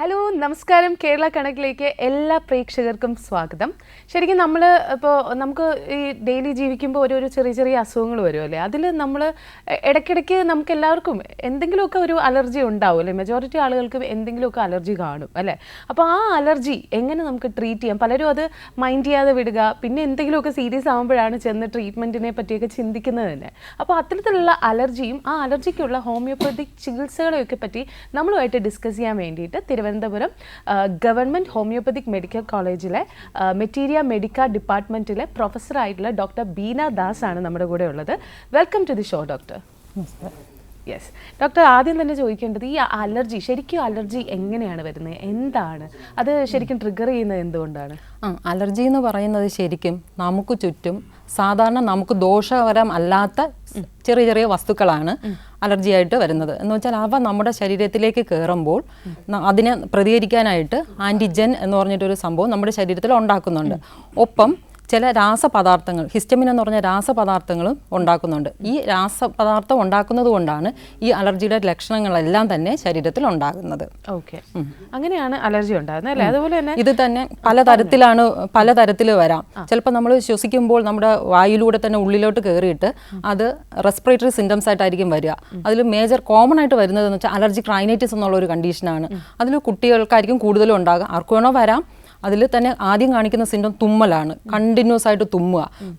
Hello നമസ്കാരം കേരള കണക്കിലേക്ക് എല്ലാ പ്രേക്ഷകർക്കും സ്വാഗതം. ശരിക്കും നമ്മൾ ഇപ്പോൾ നമുക്ക് ഈ ഡെയിലി ജീവിക്കുമ്പോൾ ഓരോരോ ചെറിയ ചെറിയ അസുഖങ്ങൾ വരുമല്ലേ, അതിൽ നമ്മൾ ഇടയ്ക്കിടയ്ക്ക് നമുക്ക് എല്ലാവർക്കും എന്തെങ്കിലുമൊക്കെ ഒരു അലർജി ഉണ്ടാവും അല്ലേ. മെജോറിറ്റി ആളുകൾക്ക് എന്തെങ്കിലുമൊക്കെ അലർജി കാണും അല്ലേ. അപ്പോൾ ആ അലർജി എങ്ങനെ നമുക്ക് ട്രീറ്റ് ചെയ്യാം? പലരും അത് മൈൻഡ് ചെയ്യാതെ വിടുക, പിന്നെ എന്തെങ്കിലുമൊക്കെ സീരിയസ് ആകുമ്പോഴാണ് ചെന്ന് ട്രീറ്റ്മെൻറ്റിനെ പറ്റിയൊക്കെ ചിന്തിക്കുന്നത് തന്നെ. അപ്പോൾ അത്തരത്തിലുള്ള അലർജിയും ആ അലർജിക്കുള്ള ഹോമിയോപ്പതിക് ചികിത്സകളെയൊക്കെ പറ്റി നമ്മളുമായിട്ട് ഡിസ്കസ് ചെയ്യാൻ വേണ്ടിയിട്ട് തിരുവനന്തപുരം ഗവൺമെൻറ് ഹോമിയോപ്പതിക് മെഡിക്കൽ കോളേജിലെ മെറ്റീരിയ മെഡിക്ക ഡിപ്പാർട്ട്മെൻറ്റിലെ പ്രൊഫസറായിട്ടുള്ള ഡോക്ടർ ബീന ദാസ് ആണ് നമ്മുടെ കൂടെ ഉള്ളത്. Welcome to the show doctor. Yes doctor, ആദ്യം തന്നെ ചോദിക്കേണ്ടത് ഈ അലർജി, ശരിക്കും അലർജി എങ്ങനെയാണ് വരുന്നത്, എന്താണ് അത് ശരിക്കും ട്രിഗർ ചെയ്യുന്നത്, എന്തുകൊണ്ടാണ്? അലർജി എന്ന് പറയുന്നത് ശരിക്കും നമുക്ക് ചുറ്റും സാധാരണ നമുക്ക് ദോഷകരം അല്ലാത്ത ചെറിയ ചെറിയ വസ്തുക്കളാണ് അലർജി ആയിട്ട് വരുന്നത്. എന്ന് വെച്ചാൽ അവ നമ്മുടെ ശരീരത്തിലേക്ക് കയറുമ്പോൾ അതിനെ പ്രതികരിക്കാനായിട്ട് ആൻറ്റിജൻ എന്ന് പറഞ്ഞിട്ടൊരു സംഭവം നമ്മുടെ ശരീരത്തിൽ ഉണ്ടാക്കുന്നുണ്ട്. ഒപ്പം ചില രാസപദാർത്ഥങ്ങൾ, ഹിസ്റ്റമിൻ എന്ന് പറഞ്ഞ രാസപദാർത്ഥങ്ങളും ഉണ്ടാക്കുന്നുണ്ട്. ഈ രാസപദാർത്ഥം ഉണ്ടാക്കുന്നത് കൊണ്ടാണ് ഈ അലർജിയുടെ ലക്ഷണങ്ങളെല്ലാം തന്നെ ശരീരത്തിൽ ഉണ്ടാകുന്നത്. ഓക്കെ, അങ്ങനെയാണ് അലർജി ഉണ്ടാകുന്നത് അല്ലേ. അതുപോലെ തന്നെ ഇത് തന്നെ പലതരത്തിൽ വരാം. ചിലപ്പോൾ നമ്മൾ ശ്വസിക്കുമ്പോൾ നമ്മുടെ വായുവിലൂടെ തന്നെ ഉള്ളിലോട്ട് കയറിയിട്ട് അത് റെസ്പിറേറ്ററി സിംറ്റംസ് ആയിട്ടായിരിക്കും വരിക. അതിൽ മേജർ കോമൺ ആയിട്ട് വരുന്നതെന്ന് വെച്ചാൽ അലർജിക് റൈനൈറ്റിസ് എന്നുള്ള ഒരു കണ്ടീഷനാണ്. അതിൽ കുട്ടികൾക്കായിരിക്കും കൂടുതലും ഉണ്ടാകുക. ആർക്കു വേണോ വരാം. അതിൽ തന്നെ ആദ്യം കാണിക്കുന്ന സിംറ്റം തുമ്മലാണ്. കണ്ടിന്യൂസ് ആയിട്ട്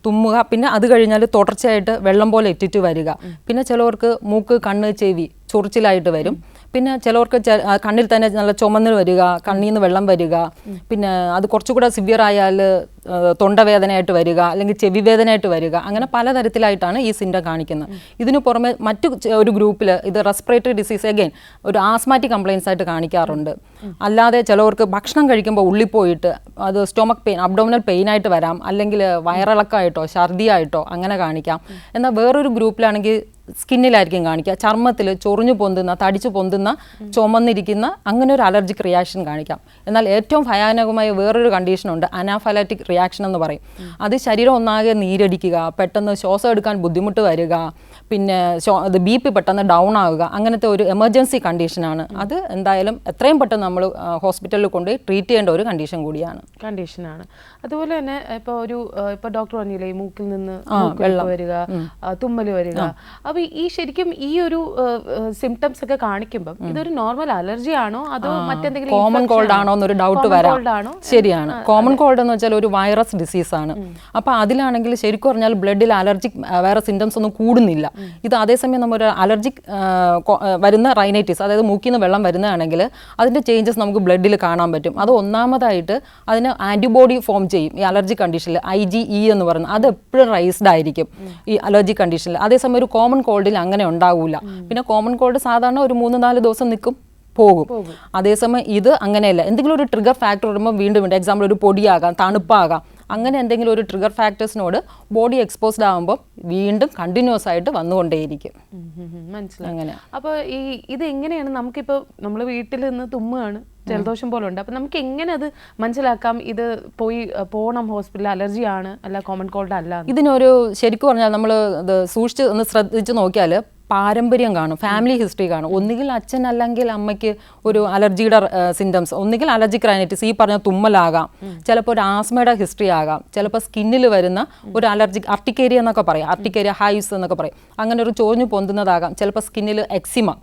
തുമ്മുക, പിന്നെ അത് കഴിഞ്ഞാൽ തുടർച്ചയായിട്ട് വെള്ളം പോലെ ഇറ്റിറ്റ് വരിക. പിന്നെ ചിലവർക്ക് മൂക്ക്, കണ്ണ്, ചെവി ചൊറിച്ചിലായിട്ട് വരും. പിന്നെ ചിലവർക്ക് കണ്ണിൽ തന്നെ നല്ല ചുമന്ന് വരിക, കണ്ണിൽ നിന്ന് വെള്ളം വരിക. പിന്നെ അത് കുറച്ചുകൂടെ സിവിയർ ആയാൽ തൊണ്ടവേദനയായിട്ട് വരിക, അല്ലെങ്കിൽ ചെവി വേദനയായിട്ട് വരിക. അങ്ങനെ പലതരത്തിലായിട്ടാണ് ഈ സിംറ്റം കാണിക്കുന്നത്. ഇതിനു പുറമെ മറ്റു ഒരു ഗ്രൂപ്പിൽ ഇത് റെസ്പിറേറ്ററി ഡിസീസ്, അഗെയിൻ ഒരു ആസ്മാറ്റിക് കംപ്ലയിൻസ് ആയിട്ട് കാണിക്കാറുണ്ട്. അല്ലാതെ ചിലവർക്ക് ഭക്ഷണം കഴിക്കുമ്പോൾ ഉള്ളിപ്പോയിട്ട് അത് സ്റ്റൊമക് പെയിൻ, അബ്ഡോമിനൽ പെയിൻ ആയിട്ട് വരാം, അല്ലെങ്കിൽ വയറിളക്കമായിട്ടോ ഛർദിയായിട്ടോ അങ്ങനെ കാണിക്കാം. എന്നാൽ വേറൊരു ഗ്രൂപ്പിലാണെങ്കിൽ സ്കിന്നിലായിരിക്കും കാണിക്കുക. ചർമ്മത്തിൽ ചൊറിഞ്ഞു പൊന്തുന്ന, തടിച്ചു പൊന്തുന്ന, ചുമന്നിരിക്കുന്ന അങ്ങനെ ഒരു അലർജിക് റിയാക്ഷൻ കാണിക്കാം. എന്നാൽ ഏറ്റവും ഭയാനകമായ വേറൊരു കണ്ടീഷനുണ്ട്, അനാഫൈലാറ്റിക് റിയാക്ഷൻ എന്ന് പറയും. അത് ശരീരം ഒന്നാകെ നീരടിക്കുക, പെട്ടെന്ന് ശ്വാസം എടുക്കാൻ ബുദ്ധിമുട്ട് വരിക, പിന്നെ അത് ബി പി പെട്ടെന്ന് ഡൗൺ ആവുക. അങ്ങനത്തെ ഒരു എമർജൻസി കണ്ടീഷനാണ്. അത് എന്തായാലും എത്രയും പെട്ടെന്ന് നമ്മൾ ഹോസ്പിറ്റലിൽ കൊണ്ടുപോയി ട്രീറ്റ് ചെയ്യേണ്ട ഒരു കണ്ടീഷനാണ്. അതുപോലെ തന്നെ ഇപ്പോൾ ഡോക്ടർ പറഞ്ഞില്ലേ, മൂക്കിൽ നിന്ന് വെള്ളം വരിക, തുമ്മൽ വരിക. അപ്പോൾ ഈ ശരിക്കും ഈ ഒരു സിംറ്റംസ് ഒക്കെ കാണിക്കുമ്പോൾ ഇതൊരു നോർമൽ അലർജി ആണോ അതോ മറ്റെന്തെങ്കിലും കോമൺ കോൾഡ് ആണോ എന്നൊരു ഡൗട്ട് വരാം. ശരിയാണ്, കോമൺ കോൾഡ് എന്ന് വെച്ചാൽ ഒരു വൈറസ് ഡിസീസാണ്. അപ്പോൾ അതിലാണെങ്കിൽ ശരിക്കും പറഞ്ഞാൽ ബ്ലഡിൽ അലർജിക് വേറെ സിംറ്റംസ് ഒന്നും കൂടുന്നില്ല. ഇത് അതേസമയം നമ്മൾ അലർജിക് വരുന്ന റൈനൈറ്റിസ്, അതായത് മൂക്കിൽ നിന്ന് വെള്ളം വരുന്നതാണെങ്കിൽ അതിൻ്റെ ചേഞ്ചസ് നമുക്ക് ബ്ലഡിൽ കാണാൻ പറ്റും. അത് ഒന്നാമതായിട്ട് അതിന് ആൻറ്റിബോഡി ഫോം ചെയ്യും ഈ അലർജി കണ്ടീഷനിൽ. IgE എന്ന് പറയുന്നത് അത് എപ്പോഴും റൈസ്ഡ് ആയിരിക്കും ഈ അലർജി കണ്ടീഷനിൽ. അതേസമയം ഒരു കോമൺ കോൾഡിൽ അങ്ങനെ ഉണ്ടാവില്ല. പിന്നെ കോമൺ കോൾഡ് സാധാരണ ഒരു 3-4 ദിവസം നിൽക്കും, പോകും. അതേസമയം ഇത് അങ്ങനെയല്ല. എന്തെങ്കിലും ഒരു ട്രിഗർ ഫാക്ടർ വരുമ്പോൾ വീണ്ടും എക്സാമ്പിൾ ഒരു പൊടിയാകാം, തണുപ്പാകാം, അങ്ങനെ എന്തെങ്കിലും ഒരു ട്രിഗർ ഫാക്ടേഴ്സിനോട് ബോഡി എക്സ്പോസ്ഡ് ആകുമ്പോൾ വീണ്ടും കണ്ടിന്യൂസ് ആയിട്ട് വന്നുകൊണ്ടേയിരിക്കും. മനസ്സിലായി. അങ്ങനെ അപ്പോൾ ഇത് എങ്ങനെയാണ് നമുക്കിപ്പോൾ നമ്മൾ വീട്ടിൽ നിന്ന് തുമ്മുകയാണ്, ജലദോഷം പോലെ ഉണ്ട്, അപ്പം നമുക്ക് എങ്ങനെ അത് മനസ്സിലാക്കാം ഇത് പോകണം ഹോസ്പിറ്റലിൽ, അലർജി ആണ് അല്ല കോമൺ കോൾഡ് അല്ല? ഇതിനൊരു ശരിക്കും പറഞ്ഞാൽ നമ്മൾ ഇത് സൂക്ഷിച്ച് ഒന്ന് ശ്രദ്ധിച്ച് നോക്കിയാൽ പാരമ്പര്യം കാണും, ഫാമിലി ഹിസ്റ്ററി കാണും. ഒന്നുകിൽ അച്ഛൻ അല്ലെങ്കിൽ അമ്മയ്ക്ക് ഒരു അലർജിയുടെ സിംറ്റംസ്, ഒന്നുകിൽ അലർജിക് റൈനൈറ്റിസ്, ഈ പറഞ്ഞ തുമ്മലാകാം, ചിലപ്പോൾ ഒരു ആസ്മയുടെ ഹിസ്റ്ററി ആകാം, ചിലപ്പോൾ സ്കിന്നിൽ വരുന്ന ഒരു അലർജിക് അർട്ടിക്കേരിയ എന്നൊക്കെ പറയും, അർട്ടിക്കേരിയ ഹൈവ്സ് എന്നൊക്കെ പറയും, അങ്ങനെ ഒരു ചോഞ്ഞു പൊന്തുന്നതാകാം. ചിലപ്പോൾ സ്കിന്നിൽ എക്സിമ,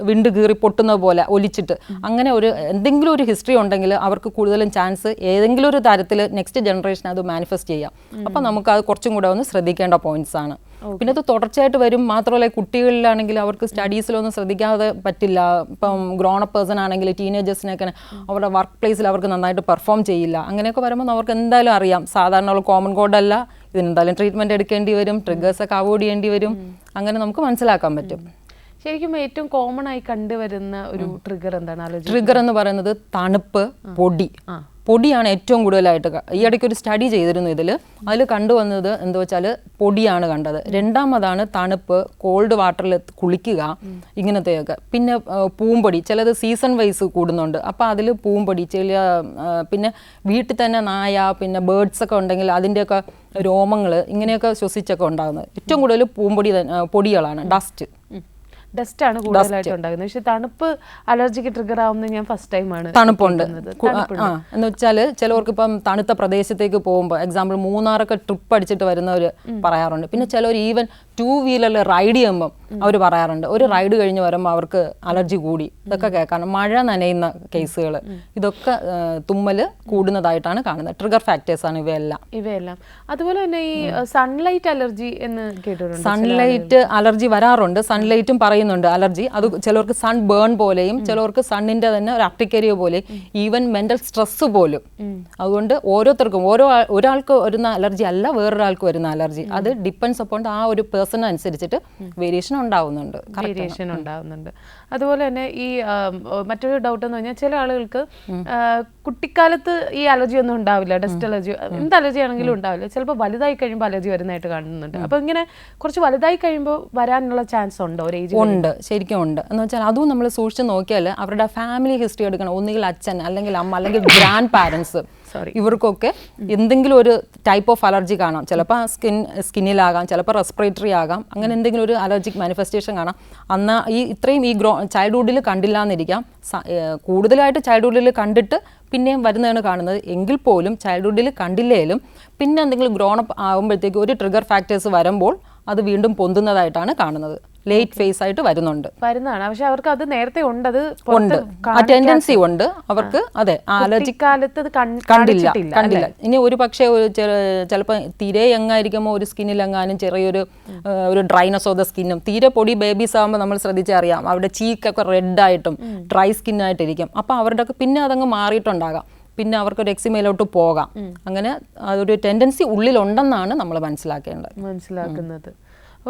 വിണ്ട് കീറി പൊട്ടുന്ന പോലെ ഒലിച്ചിട്ട്, അങ്ങനെ എന്തെങ്കിലും ഒരു ഹിസ്റ്ററി ഉണ്ടെങ്കിൽ അവർക്ക് കൂടുതലും ചാൻസ് ഏതെങ്കിലും ഒരു തരത്തിൽ നെക്സ്റ്റ് ജനറേഷൻ അത് മാനിഫെസ്റ്റ് ചെയ്യാം. അപ്പം നമുക്ക് അത് കുറച്ചും കൂടെ ഒന്ന് ശ്രദ്ധിക്കേണ്ട പോയിന്റ്സ് ആണ്. പിന്നെ അത് തുടർച്ചയായിട്ട് വരും. മാത്രമല്ല കുട്ടികളിലാണെങ്കിൽ അവർക്ക് സ്റ്റഡീസിലൊന്നും ശ്രദ്ധിക്കാതെ പറ്റില്ല. ഇപ്പം ഗ്രോൺ അപ്പ് പേഴ്സൺ ആണെങ്കിൽ ടീനേജേഴ്സിനൊക്കെ അവരുടെ വർക്ക് പ്ലേസിൽ അവർക്ക് നന്നായിട്ട് പെർഫോം ചെയ്യില്ല. അങ്ങനെയൊക്കെ വരുമ്പോൾ അവർക്ക് എന്തായാലും അറിയാം സാധാരണ കോമൺ കോൾഡ് അല്ല, ഇതിനെന്തായാലും ട്രീറ്റ്മെൻറ്റ് എടുക്കേണ്ടി വരും, ട്രിഗേഴ്സൊക്കെ അവോയ്ഡ് ചെയ്യേണ്ടി വരും. അങ്ങനെ നമുക്ക് മനസ്സിലാക്കാൻ പറ്റും. ശരിക്കും ഏറ്റവും കോമൺ ആയി കണ്ടുവരുന്ന ഒരു ട്രിഗർ എന്താണ്? ട്രിഗർ എന്ന് പറയുന്നത് തണുപ്പ്, പൊടിയാണ് ഏറ്റവും കൂടുതലായിട്ട്. ഈ ഇടയ്ക്ക് ഒരു സ്റ്റഡി ചെയ്തിരുന്നു അതിൽ കണ്ടുവന്നത് എന്താ വെച്ചാൽ പൊടിയാണ് കണ്ടത്. രണ്ടാമതാണ് തണുപ്പ്, കോൾഡ് വാട്ടറിൽ കുളിക്കുക, ഇങ്ങനത്തെയൊക്കെ. പിന്നെ പൂമ്പൊടി, ചിലത് സീസൺ വൈസ് കൂടുന്നുണ്ട്, അപ്പോൾ അതിൽ പൂമ്പൊടി, പിന്നെ വീട്ടിൽ തന്നെ നായ, പിന്നെ ബേർഡ്സൊക്കെ ഉണ്ടെങ്കിൽ അതിൻ്റെയൊക്കെ രോമങ്ങൾ ഇങ്ങനെയൊക്കെ ശ്വസിച്ചൊക്കെ ഉണ്ടാകുന്നത്. ഏറ്റവും കൂടുതൽ പൊടികളാണ്, ഡസ്റ്റ്. ഡസ്റ്റ് ആണ് കൂടുതലായിട്ട് ഉണ്ടാകുന്നത്. പക്ഷെ തണുപ്പ് അലർജിക്ക് ട്രിഗർ ആവുന്നത് ഞാൻ ഫസ്റ്റ് ടൈമാണ്. തണുപ്പുണ്ട് എന്ന് വെച്ചാൽ ചിലവർക്ക് ഇപ്പം തണുത്ത പ്രദേശത്തേക്ക് പോകുമ്പോൾ എക്സാമ്പിൾ മൂന്നാറൊക്കെ ട്രിപ്പ് അടിച്ചിട്ട് വരുന്നവർ പറയാറുണ്ട്. പിന്നെ ചിലവർ ഈവൻ 2 വീലറിൽ റൈഡ് ചെയ്യുമ്പം അവർ പറയാറുണ്ട് ഒരു റൈഡ് കഴിഞ്ഞ് വരുമ്പോൾ അവർക്ക് അലർജി കൂടി. ഇതൊക്കെ കേൾക്കാണ്. മഴ നനയുന്ന കേസുകൾ, ഇതൊക്കെ തുമ്മൽ കൂടുന്നതായിട്ടാണ് കാണുന്നത്. ട്രിഗർ ഫാക്ടേഴ്സ് ആണ് ഇവയെല്ലാം. അതുപോലെ തന്നെ ഈ സൺലൈറ്റ് അലർജി എന്ന് കേട്ടിട്ടുണ്ട്. സൺലൈറ്റ് അലർജി വരാറുണ്ട്. സൺലൈറ്റും പറയുന്നുണ്ട് അലർജി. അത് ചിലവർക്ക് സൺ ബേൺ പോലെയും ചിലവർക്ക് സണ്ണിന്റെ തന്നെ ഒരു അർട്ടിക്കേരിയ പോലെ, ഈവൻ മെന്റൽ സ്ട്രെസ് പോലും. അതുകൊണ്ട് ഓരോരുത്തർക്കും ഒരാൾക്ക് വരുന്ന അലർജി അല്ല വേറൊരാൾക്ക് വരുന്ന അലർജി. അത് ഡിപ്പെൻഡ്സ് അപ്പോൺ ആ ഒരു പേഴ്സൺ അനുസരിച്ചിട്ട് വേരിയേഷൻ ഉണ്ടാവുന്നുണ്ട്. അതുപോലെ തന്നെ ഈ മറ്റൊരു ഡൗട്ട് എന്ന് പറഞ്ഞാൽ ചില ആളുകൾക്ക് കുട്ടിക്കാലത്ത് ഈ അലർജി ഒന്നും ഉണ്ടാവില്ല, ഡസ്റ്റ് അലർജി എന്ത് അലർജി ആണെങ്കിലും ഉണ്ടാവില്ല. ചിലപ്പോൾ വലുതായി കഴിയുമ്പോൾ അലർജി വരുന്നതായിട്ട് കാണുന്നുണ്ട്. അപ്പോൾ ഇങ്ങനെ കുറച്ച് വലുതായി കഴിയുമ്പോൾ വരാനുള്ള ചാൻസ് ഉണ്ടോ? ഒരു ഏജ് ഉണ്ട്, ശരിക്കും ഉണ്ട്. എന്ന് വെച്ചാൽ അതും നമ്മൾ സൂക്ഷിച്ച് നോക്കിയാൽ അവരുടെ ഫാമിലി ഹിസ്റ്ററി എടുക്കണം. ഒന്നുകിൽ അച്ഛൻ അല്ലെങ്കിൽ അമ്മ അല്ലെങ്കിൽ ഗ്രാൻഡ് പാരൻസ്, ഇവർക്കൊക്കെ എന്തെങ്കിലും ഒരു ടൈപ്പ് ഓഫ് അലർജി കാണാം. ചിലപ്പോൾ സ്കിന്നിലാകാം, ചിലപ്പോൾ റെസ്പിറേറ്ററി ആകാം. അങ്ങനെ എന്തെങ്കിലും ഒരു അലർജിക് മാനിഫെസ്റ്റേഷൻ കാണാം. അന്ന് ഇത്രയും ചൈൽഡ്ഹുഡിൽ കണ്ടില്ല എന്നിരിക്കാം. കൂടുതലായിട്ട് ചൈൽഡ്ഹുഡിൽ കണ്ടിട്ട് പിന്നെയും വരുന്നതാണ് കാണുന്നത്. എങ്കിൽ പോലും ചൈൽഡ്ഹുഡിൽ കണ്ടില്ലേലും പിന്നെ എന്തെങ്കിലും ഗ്രോണപ്പ് ആകുമ്പോഴത്തേക്ക് ഒരു ട്രിഗർ ഫാക്ടേഴ്സ് വരുമ്പോൾ അത് വീണ്ടും പൊന്തുന്നതായിട്ടാണ് കാണുന്നത്. ലേറ്റ് ഫേസ് ആയിട്ട് വരുന്നതാണ്. പക്ഷെ അവർക്ക് അത് നേരത്തെ ഉണ്ട്, ആ ടെൻഡൻസി ഉണ്ട് അവർക്ക്. അതെ, അലർജി കാലത്ത് കണ്ടില്ല. ഇനി ഒരു പക്ഷേ ചിലപ്പോൾ തീരെ യങ്ങായിരിക്കുമ്പോൾ ഒരു സ്കിന്നിലെങ്ങാനും ചെറിയൊരു ഡ്രൈനസ് ഓഫ് ദ സ്കിന്നും, തീരെ പൊടി ബേബീസ് ആകുമ്പോൾ നമ്മൾ ശ്രദ്ധിച്ചറിയാം അവരുടെ ചീക്കൊക്കെ റെഡായിട്ടും ഡ്രൈ സ്കിന്നായിട്ടിരിക്കും. അപ്പോൾ അവരുടെ പിന്നെ അതങ്ങ് മാറിയിട്ടുണ്ടാകാം. പിന്നെ അവർക്കൊരു എക്സിമയിലോട്ട് പോകാം. അങ്ങനെ ഒരു ടെൻഡൻസി ഉള്ളിലുണ്ടെന്നാണ് നമ്മൾ മനസ്സിലാക്കുന്നത്.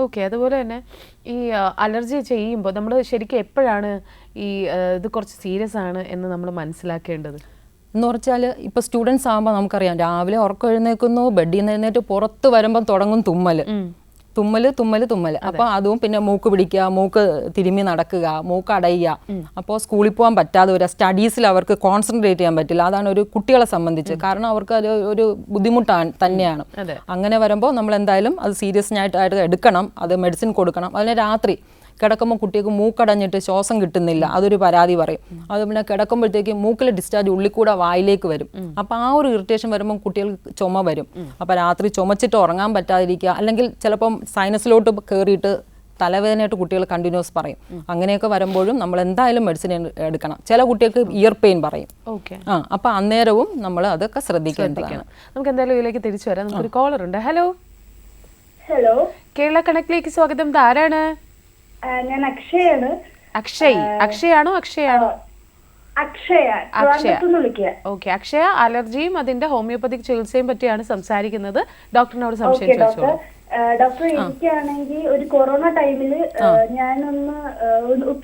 ഓക്കെ. അതുപോലെ തന്നെ ഈ അലർജി ചെയ്യുമ്പോൾ നമ്മൾ ശരിക്കും എപ്പോഴാണ് ഈ ഇത് കുറച്ച് സീരിയസ് ആണ് എന്ന് നമ്മൾ മനസ്സിലാക്കേണ്ടത്? എന്ന് പറഞ്ഞാൽ ഇപ്പോൾ സ്റ്റുഡൻസ് ആകുമ്പോൾ നമുക്കറിയാം രാവിലെ ഉറക്കം എഴുന്നേൽക്കുന്നു, ബെഡിൽ നിന്ന് എഴുന്നേറ്റ് പുറത്ത് വരുമ്പം തുടങ്ങും തുമ്മൽ. അപ്പോൾ അതും പിന്നെ മൂക്ക് പിടിക്കുക, മൂക്ക് തിരുമ്മി നടക്കുക, മൂക്ക് അടയുക. അപ്പോൾ സ്കൂളിൽ പോകാൻ പറ്റാതെ വരിക, സ്റ്റഡീസിൽ അവർക്ക് കോൺസെൻട്രേറ്റ് ചെയ്യാൻ പറ്റില്ല. അതാണ് ഒരു കുട്ടികളെ സംബന്ധിച്ച്. കാരണം അവർക്ക് അത് ഒരു ബുദ്ധിമുട്ടാണ് തന്നെയാണ്. അങ്ങനെ വരുമ്പോൾ നമ്മൾ എന്തായാലും അത് സീരിയസ് ആയിട്ട് എടുക്കണം. അത് മെഡിസിൻ കൊടുക്കണം. അതിന് രാത്രി കിടക്കുമ്പോൾ കുട്ടികൾക്ക് മൂക്കടഞ്ഞിട്ട് ശ്വാസം കിട്ടുന്നില്ല, അതൊരു പരാതി പറയും. അത് പിന്നെ കിടക്കുമ്പോഴത്തേക്ക് മൂക്കിൽ ഡിസ്ചാർജ് ഉള്ളിൽ കൂടെ വായിലേക്ക് വരും. അപ്പോൾ ആ ഒരു ഇറിറ്റേഷൻ വരുമ്പോൾ കുട്ടികൾക്ക് ചുമ വരും. അപ്പോൾ രാത്രി ചുമച്ചിട്ട് ഉറങ്ങാൻ പറ്റാതിരിക്കുക, അല്ലെങ്കിൽ ചിലപ്പം സൈനസിലോട്ട് കയറിയിട്ട് തലവേദനയായിട്ട് കുട്ടികൾ കണ്ടിന്യൂസ് പറയും. അങ്ങനെയൊക്കെ വരുമ്പോഴും നമ്മൾ എന്തായാലും മെഡിസിൻ എടുക്കണം. ചില കുട്ടികൾക്ക് ഇയർ പെയിൻ പറയും. അപ്പോൾ അന്നേരവും നമ്മൾ അതൊക്കെ ശ്രദ്ധിക്കേണ്ടതാണ്. നമുക്ക് എന്തായാലും ഇതിലേക്ക് തിരിച്ചു വരാം. നമുക്കൊരു കോളർ ഉണ്ട്. ഹലോ, കേരള കണക്റ്റിലേക്ക് സ്വാഗതം. ആരാണ്? ഞാൻ അക്ഷയാണ്. അക്ഷയാണോ? അക്ഷയ. ഓക്കെ അക്ഷയ, അലർജിയും അതിന്റെ ഹോമിയോപ്പതിക് ചികിത്സയും പറ്റിയാണ് സംസാരിക്കുന്നത്. ഡോക്ടറിനോട് സംശയം ചോദിച്ചോളൂ. ഡോക്ടർ, എനിക്കാണെങ്കിൽ ഒരു കൊറോണ ടൈമിൽ ഞാനൊന്ന്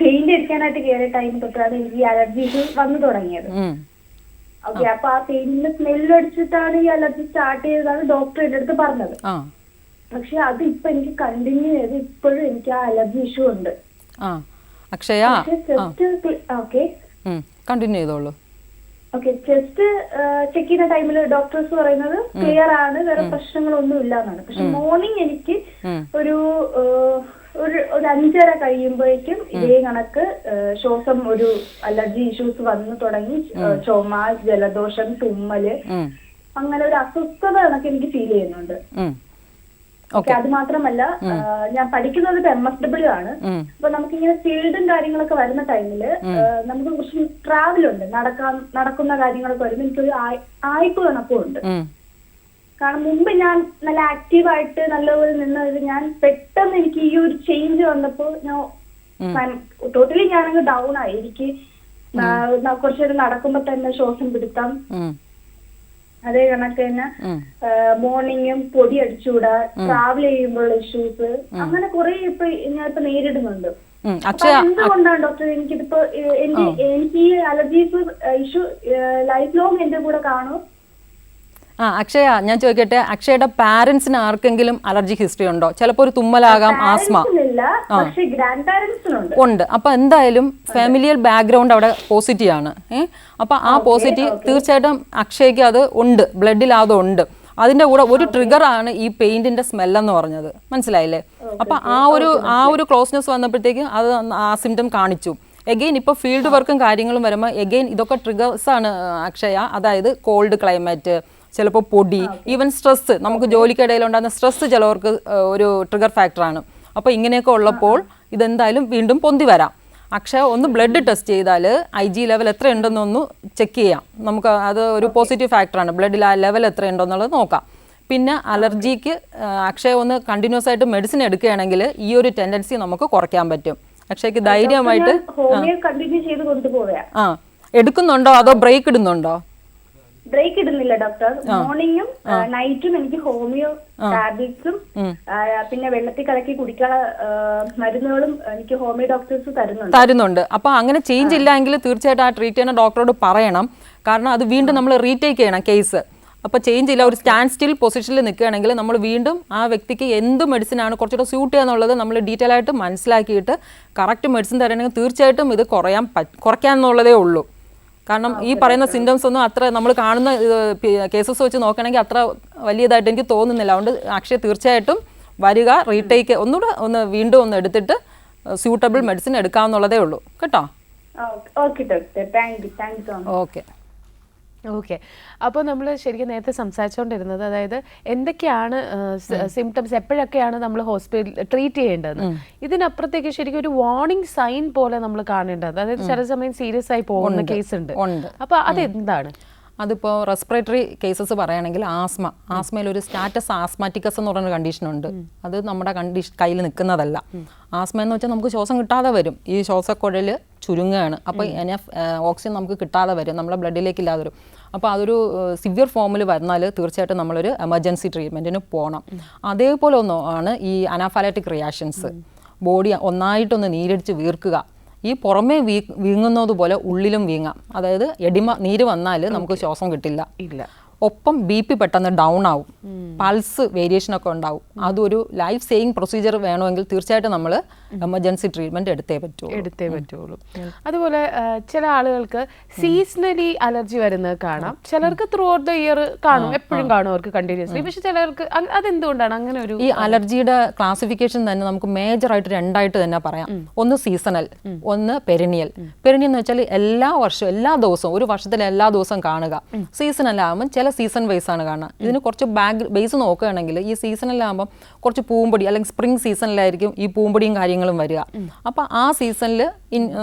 പെയിന്റ് അടിക്കാനായിട്ട് കയറിയ ടൈം തൊട്ടാണ് എനിക്ക് ഈ അലർജി വന്നു തുടങ്ങിയത്. ഓക്കെ, അപ്പൊ ആ പെയിന്റിന്റെ സ്മെല്ല് അടിച്ചിട്ടാണ് ഈ അലർജി സ്റ്റാർട്ട് ചെയ്തതാണ് ഡോക്ടർ എന്റെ അടുത്ത് പറഞ്ഞത്. പക്ഷെ അത് ഇപ്പൊ എനിക്ക് കണ്ടിന്യൂ ചെയ്ത് ഇപ്പോഴും എനിക്ക് ആ അലർജി ഇഷ്യൂ ഉണ്ട്. കണ്ടിന്യൂ ചെയ്തോളൂ. ഓക്കെ, ചെസ്റ്റ് ചെക്ക് ചെയ്യുന്ന ടൈമിൽ ഡോക്ടേഴ്സ് പറയുന്നത് ക്ലിയർ ആണ്, വേറെ പ്രശ്നങ്ങളൊന്നും ഇല്ല എന്നാണ്. പക്ഷെ മോർണിംഗ് എനിക്ക് ഒരു 5:30 കഴിയുമ്പോഴേക്കും ഇതേ കണക്ക് ശ്വാസം ഒരു അലർജി ഇഷ്യൂസ് വന്നു തുടങ്ങി. ചുമ, ജലദോഷം, തുമ്മല്, അങ്ങനെ ഒരു അസ്വസ്ഥത കണക്ക് എനിക്ക് ഫീൽ ചെയ്യുന്നുണ്ട്. അത് മാത്രമല്ല, ഞാൻ പഠിക്കുന്നത് MSW ആണ്. അപ്പൊ നമുക്കിങ്ങനെ ഫീൽഡും കാര്യങ്ങളൊക്കെ വരുന്ന ടൈമില് നമുക്ക് കുറച്ച് ട്രാവലുണ്ട്, നടക്കുന്ന കാര്യങ്ങളൊക്കെ വരുമ്പോൾ എനിക്കൊരു ആയ്പ് കണക്കും ഉണ്ട്. കാരണം മുമ്പ് ഞാൻ നല്ല ആക്റ്റീവായിട്ട് നല്ലപോലെ നിന്നത്, ഞാൻ പെട്ടെന്ന് എനിക്ക് ഈ ഒരു ചേഞ്ച് വന്നപ്പോ ഞാൻ ടോട്ടലി ഞാനങ്ങ് ഡൗൺ ആയി. എനിക്ക് കുറച്ചു നേരം നടക്കുമ്പോ തന്നെ ശ്വാസം പിടുത്തം, അതേ കണക്ക് തന്നെ മോർണിംഗും പൊടി അടിച്ചുകൂടാ, ട്രാവൽ ചെയ്യുമ്പോഴുള്ള ഇഷ്യൂസ്, അങ്ങനെ കുറെ ഞാനിപ്പോ നേരിടുന്നുണ്ട്. എന്തുകൊണ്ടാണ് ഡോക്ടർ എനിക്കിതിപ്പോ എനിക്ക് ഈ അലർജീസ് ഇഷ്യൂ ലൈഫ് ലോങ് എന്റെ കൂടെ കാണും? അക്ഷയ, ഞാൻ ചോദിക്കട്ടെ, അക്ഷയുടെ പാരന്റ്സിന് ആർക്കെങ്കിലും അലർജി ഹിസ്റ്ററി ഉണ്ടോ? ചിലപ്പോൾ ഒരു തുമ്മലാകാം, ആസ്മ ഉണ്ട്. അപ്പൊ എന്തായാലും ഫാമിലിയൽ ബാക്ക്ഗ്രൗണ്ട് അവിടെ പോസിറ്റീവ് ആണ്. അപ്പൊ ആ പോസിറ്റീവ് തീർച്ചയായിട്ടും അക്ഷയ്ക്ക് അത് ഉണ്ട്, ബ്ലഡിൽ അതുണ്ട്. അതിൻ്റെ കൂടെ ഒരു ട്രിഗറാണ് ഈ പെയിൻറ്റിൻ്റെ സ്മെല്ലെന്ന് പറഞ്ഞത്, മനസ്സിലായില്ലേ? അപ്പോൾ ആ ഒരു ക്ലോസ്നെസ് വന്നപ്പോഴത്തേക്കും അത് ആ സിംറ്റം കാണിച്ചു. എഗെയിൻ ഇപ്പോൾ ഫീൽഡ് വർക്കും കാര്യങ്ങളും വരുമ്പോൾ എഗെയിൻ ഇതൊക്കെ ട്രിഗേഴ്സാണ് അക്ഷയ. അതായത് കോൾഡ് ക്ലൈമറ്റ്, ചിലപ്പോൾ പൊടി, ഈവൻ സ്ട്രെസ്സ്, നമുക്ക് ജോലിക്കിടയിൽ ഉണ്ടാകുന്ന സ്ട്രെസ്സ് ചിലവർക്ക് ഒരു ട്രിഗർ ഫാക്ടറാണ്. അപ്പോൾ ഇങ്ങനെയൊക്കെ ഉള്ളപ്പോൾ ഇതെന്തായാലും വീണ്ടും പൊന്തി വരാം. അക്ഷയ ഒന്ന് ബ്ലഡ് ടെസ്റ്റ് ചെയ്താൽ IG ലെവൽ എത്ര ഉണ്ടെന്നൊന്ന് ചെക്ക് ചെയ്യാം. നമുക്ക് അത് ഒരു പോസിറ്റീവ് ഫാക്ടറാണ്, ബ്ലഡിൽ ആ ലെവൽ എത്ര ഉണ്ടെന്നുള്ളത് നോക്കാം. പിന്നെ അലർജിക്ക് അക്ഷയ ഒന്ന് കണ്ടിന്യൂസ് ആയിട്ട് മെഡിസിൻ എടുക്കുകയാണെങ്കിൽ ഈ ഒരു ടെൻഡൻസി നമുക്ക് കുറയ്ക്കാൻ പറ്റും. അക്ഷയ്ക്ക് ധൈര്യമായിട്ട് എടുക്കുന്നുണ്ടോ അതോ ബ്രേക്ക് ഇടുന്നുണ്ടോ? ബ്രേക്ക് ഇടുന്നില്ല ഡോക്ടർ. മോർണിംഗും നൈറ്റും എനിക്ക് ഹോമിയോ ടാബ്ലറ്റ്സും പിന്നെ വെള്ളത്തിൽ കലക്കി കുടിക്കാനുള്ള മരുന്നുകളും എനിക്ക് ഹോമിയോ ഡോക്ടേഴ്സ് തരുന്നുണ്ട്. അപ്പൊ അങ്ങനെ ചേഞ്ച് ഇല്ലെങ്കിൽ തീർച്ചയായിട്ടും ആ ട്രീറ്റ് ചെയ്യുന്ന ഡോക്ടറോട് പറയണം. കാരണം അത് വീണ്ടും നമ്മൾ റീടേക്ക് ചെയ്യണം കേസ്. അപ്പോൾ ചേഞ്ച് ഇല്ല, ഒരു സ്റ്റാൻഡ് സ്റ്റിൽ പൊസിഷനിൽ നിൽക്കുകയാണെങ്കിൽ നമ്മൾ വീണ്ടും ആ വ്യക്തിക്ക് എന്ത് മെഡിസിനാണ് കുറച്ചുകൂടെ സ്യൂട്ട് ചെയ്യുക എന്നുള്ളത് നമ്മൾ ഡീറ്റെയിൽ ആയിട്ട് മനസ്സിലാക്കിയിട്ട് കറക്റ്റ് മെഡിസിൻ തരണമെങ്കിൽ തീർച്ചയായിട്ടും ഇത് കുറയ്ക്കാന്നുള്ളതേ ഉള്ളൂ. കാരണം ഈ പറയുന്ന സിംറ്റംസ് ഒന്നും അത്ര നമ്മൾ കാണുന്ന കേസസ് വെച്ച് നോക്കുകയാണെങ്കിൽ അത്ര വലിയതായിട്ട് എനിക്ക് തോന്നുന്നില്ല. അതുകൊണ്ട് അക്ഷയ് തീർച്ചയായിട്ടും വരിക, റീടേക്ക് ഒന്ന് വീണ്ടും ഒന്ന് എടുത്തിട്ട് സ്യൂട്ടബിൾ മെഡിസിൻ എടുക്കാവുന്നുള്ളതേ ഉള്ളൂ കേട്ടോ. ഓക്കെ. ഓക്കെ, അപ്പോൾ നമ്മൾ ശരിക്കും നേരത്തെ സംസാരിച്ചുകൊണ്ടിരുന്നത് അതായത് എന്തൊക്കെയാണ് സിംറ്റംസ്, എപ്പോഴൊക്കെയാണ് നമ്മൾ ഹോസ്പിറ്റലിൽ ട്രീറ്റ് ചെയ്യേണ്ടത്. ഇതിനപ്പുറത്തേക്ക് ശരിക്കും ഒരു വാർണിംഗ് സൈൻ പോലെ നമ്മൾ കാണേണ്ടത്, അതായത് ചില സമയം സീരിയസ് ആയി പോകുന്ന കേസ് ഉണ്ട്. അപ്പോൾ അതെന്താണ്? അതിപ്പോൾ റെസ്പിറേറ്ററി കേസസ് പറയുകയാണെങ്കിൽ ആസ്മയിൽ ഒരു സ്റ്റാറ്റസ് ആസ്മാറ്റിക്കസ് എന്ന് പറയുന്ന കണ്ടീഷനുണ്ട്. അത് നമ്മുടെ കയ്യിൽ നിൽക്കുന്നതല്ല. ആസ്മ എന്ന് വെച്ചാൽ നമുക്ക് ശ്വാസം കിട്ടാതെ വരും, ഈ ശ്വാസക്കുഴൽ ചുരുങ്ങുകയാണ്. അപ്പോൾ ഓക്സിജൻ നമുക്ക് കിട്ടാതെ വരും, നമ്മുടെ ബ്ലഡിലേക്ക് ഇല്ലാതെ വരും. അപ്പോൾ അതൊരു സിവിയർ ഫോമിൽ വന്നാൽ തീർച്ചയായിട്ടും നമ്മളൊരു എമർജൻസി ട്രീറ്റ്മെൻറ്റിന് പോകണം. അതേപോലെ ഒന്നാണ് ഈ അനാഫാലറ്റിക് റിയാക്ഷൻസ്. ബോഡി ഒന്നായിട്ടൊന്ന് നീരടിച്ച് വീർക്കുക, ഈ പുറമേ വീങ്ങുന്നത് പോലെ ഉള്ളിലും വീങ്ങാം. അതായത് നീര് വന്നാൽ നമുക്ക് ശ്വാസം കിട്ടില്ല. ഒപ്പം BP പെട്ടെന്ന് ഡൗൺ ആവും, പൾസ് വേരിയേഷനൊക്കെ ഉണ്ടാവും. അതൊരു ലൈഫ് സേവിങ് പ്രൊസീജിയർ വേണമെങ്കിൽ തീർച്ചയായിട്ടും നമ്മൾ എമർജൻസി ട്രീറ്റ്മെൻറ്റ് എടുത്തേ പറ്റുള്ളൂ. അതുപോലെ ചില ആളുകൾക്ക് സീസണലി അലർജി വരുന്നത് കാണാം, ചിലർക്ക് ത്രൂ ഔട്ട് ദ ഇയർ കാണും, എപ്പോഴും കാണും അവർക്ക് കണ്ടിന്യൂസ്ലി. പക്ഷെ ചിലർക്ക് അതെന്തുകൊണ്ടാണ് അങ്ങനെ ഒരു? ഈ അലർജിയുടെ ക്ലാസിഫിക്കേഷൻ തന്നെ നമുക്ക് മേജറായിട്ട് രണ്ടായിട്ട് തന്നെ പറയാം. ഒന്ന് സീസണൽ, ഒന്ന് പെരിനിയൽ. പെരിനിയൽ എന്ന് വെച്ചാൽ എല്ലാ വർഷവും എല്ലാ ദിവസവും, ഒരു വർഷത്തിൽ എല്ലാ ദിവസവും കാണുക. സീസണലാകുമ്പോൾ ചില സീസൺ വൈസ് ആണ് കാണുക. ഇതിന് കുറച്ച് ബേസ് നോക്കുകയാണെങ്കിൽ ഈ സീസണിലാകുമ്പം കുറച്ച് പൂമ്പൊടി, അല്ലെങ്കിൽ സ്പ്രിംഗ് സീസണിലായിരിക്കും ഈ പൂമ്പൊടിയും കാര്യങ്ങളും വരിക. അപ്പോൾ ആ സീസണിൽ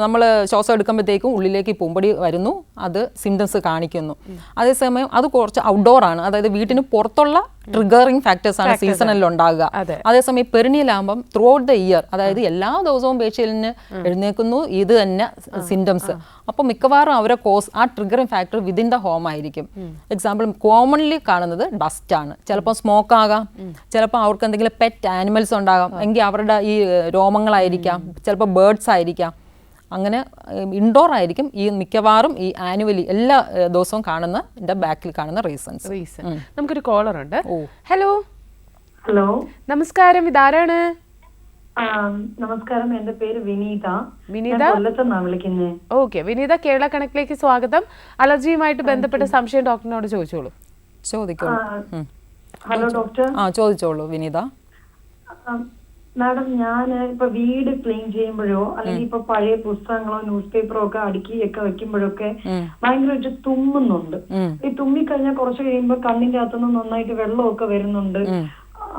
നമ്മൾ ശ്വാസം എടുക്കുമ്പോഴത്തേക്കും ഉള്ളിലേക്ക് പൂമ്പൊടി വരുന്നു, അത് സിംറ്റംസ് കാണിക്കുന്നു. അതേസമയം അത് കുറച്ച് ഔട്ട്ഡോർ ആണ്, അതായത് വീട്ടിന് പുറത്തുള്ള ട്രിഗറിങ് ഫാക്ടേഴ്സ് ആണ് സീസണിൽ ഉണ്ടാകുക. അതേസമയം പെരിനിയലാകുമ്പം ത്രൂ ഔട്ട് ദ ഇയർ, അതായത് എല്ലാ ദിവസവും പേഷ്യന്റിന് എഴുന്നേക്കുന്നു ഇത് തന്നെ സിംറ്റംസ്. അപ്പോൾ മിക്കവാറും അവരെ കോസ് ആ triggering factor within the home ആയിരിക്കും. എക്സാമ്പിൾ കോമൺലി കാണുന്നത് ഡസ്റ്റ് ആണ്. ചിലപ്പോൾ സ്മോക്ക് ആകാം, ചിലപ്പോൾ അവർക്ക് എന്തെങ്കിലും പെറ്റ് ആനിമൽസ് ഉണ്ടാകാം, എങ്കിൽ അവരുടെ ഈ രോമങ്ങളായിരിക്കാം, ചിലപ്പോൾ ബേർഡ്സ് ആയിരിക്കാം. അങ്ങനെ ഇൻഡോർ ആയിരിക്കും ഈ മിക്കവാറും ഈ ആനുവലി എല്ലാ ദിവസവും കാണുന്ന ബാക്കിൽ കാണുന്ന റീസൺസ്. നമുക്കൊരു കോളർ ഉണ്ട്. ഹലോ. നമസ്കാരം, ഇതാരാണ്? നമസ്കാരം, എന്റെ പേര് വിനീത. വിളിക്കുന്നത്. ഓക്കെ വിനീത, കേരള കണക്കിലേക്ക് സ്വാഗതം. അലർജിയുമായിട്ട് ബന്ധപ്പെട്ട സംശയം ഡോക്ടറിനോട് ചോദിച്ചോളൂ. Hello doctor. ചോദിച്ചോളൂ വിനീത. മാഡം, ഞാൻ ഇപ്പൊ വീട് ക്ലീൻ ചെയ്യുമ്പോഴോ അല്ലെങ്കിൽ ഇപ്പൊ പഴയ പുസ്തകങ്ങളോ ന്യൂസ് പേപ്പറോ ഒക്കെ അടുക്കിയൊക്കെ വെക്കുമ്പോഴൊക്കെ ഭയങ്കരമായിട്ട് തുമ്മുന്നുണ്ട്. ഈ തുമ്മിക്കഴിഞ്ഞാൽ കുറച്ച് കഴിയുമ്പോ കണ്ണിന്റെ അകത്തുനിന്ന് നന്നായിട്ട് വെള്ളമൊക്കെ വരുന്നുണ്ട്.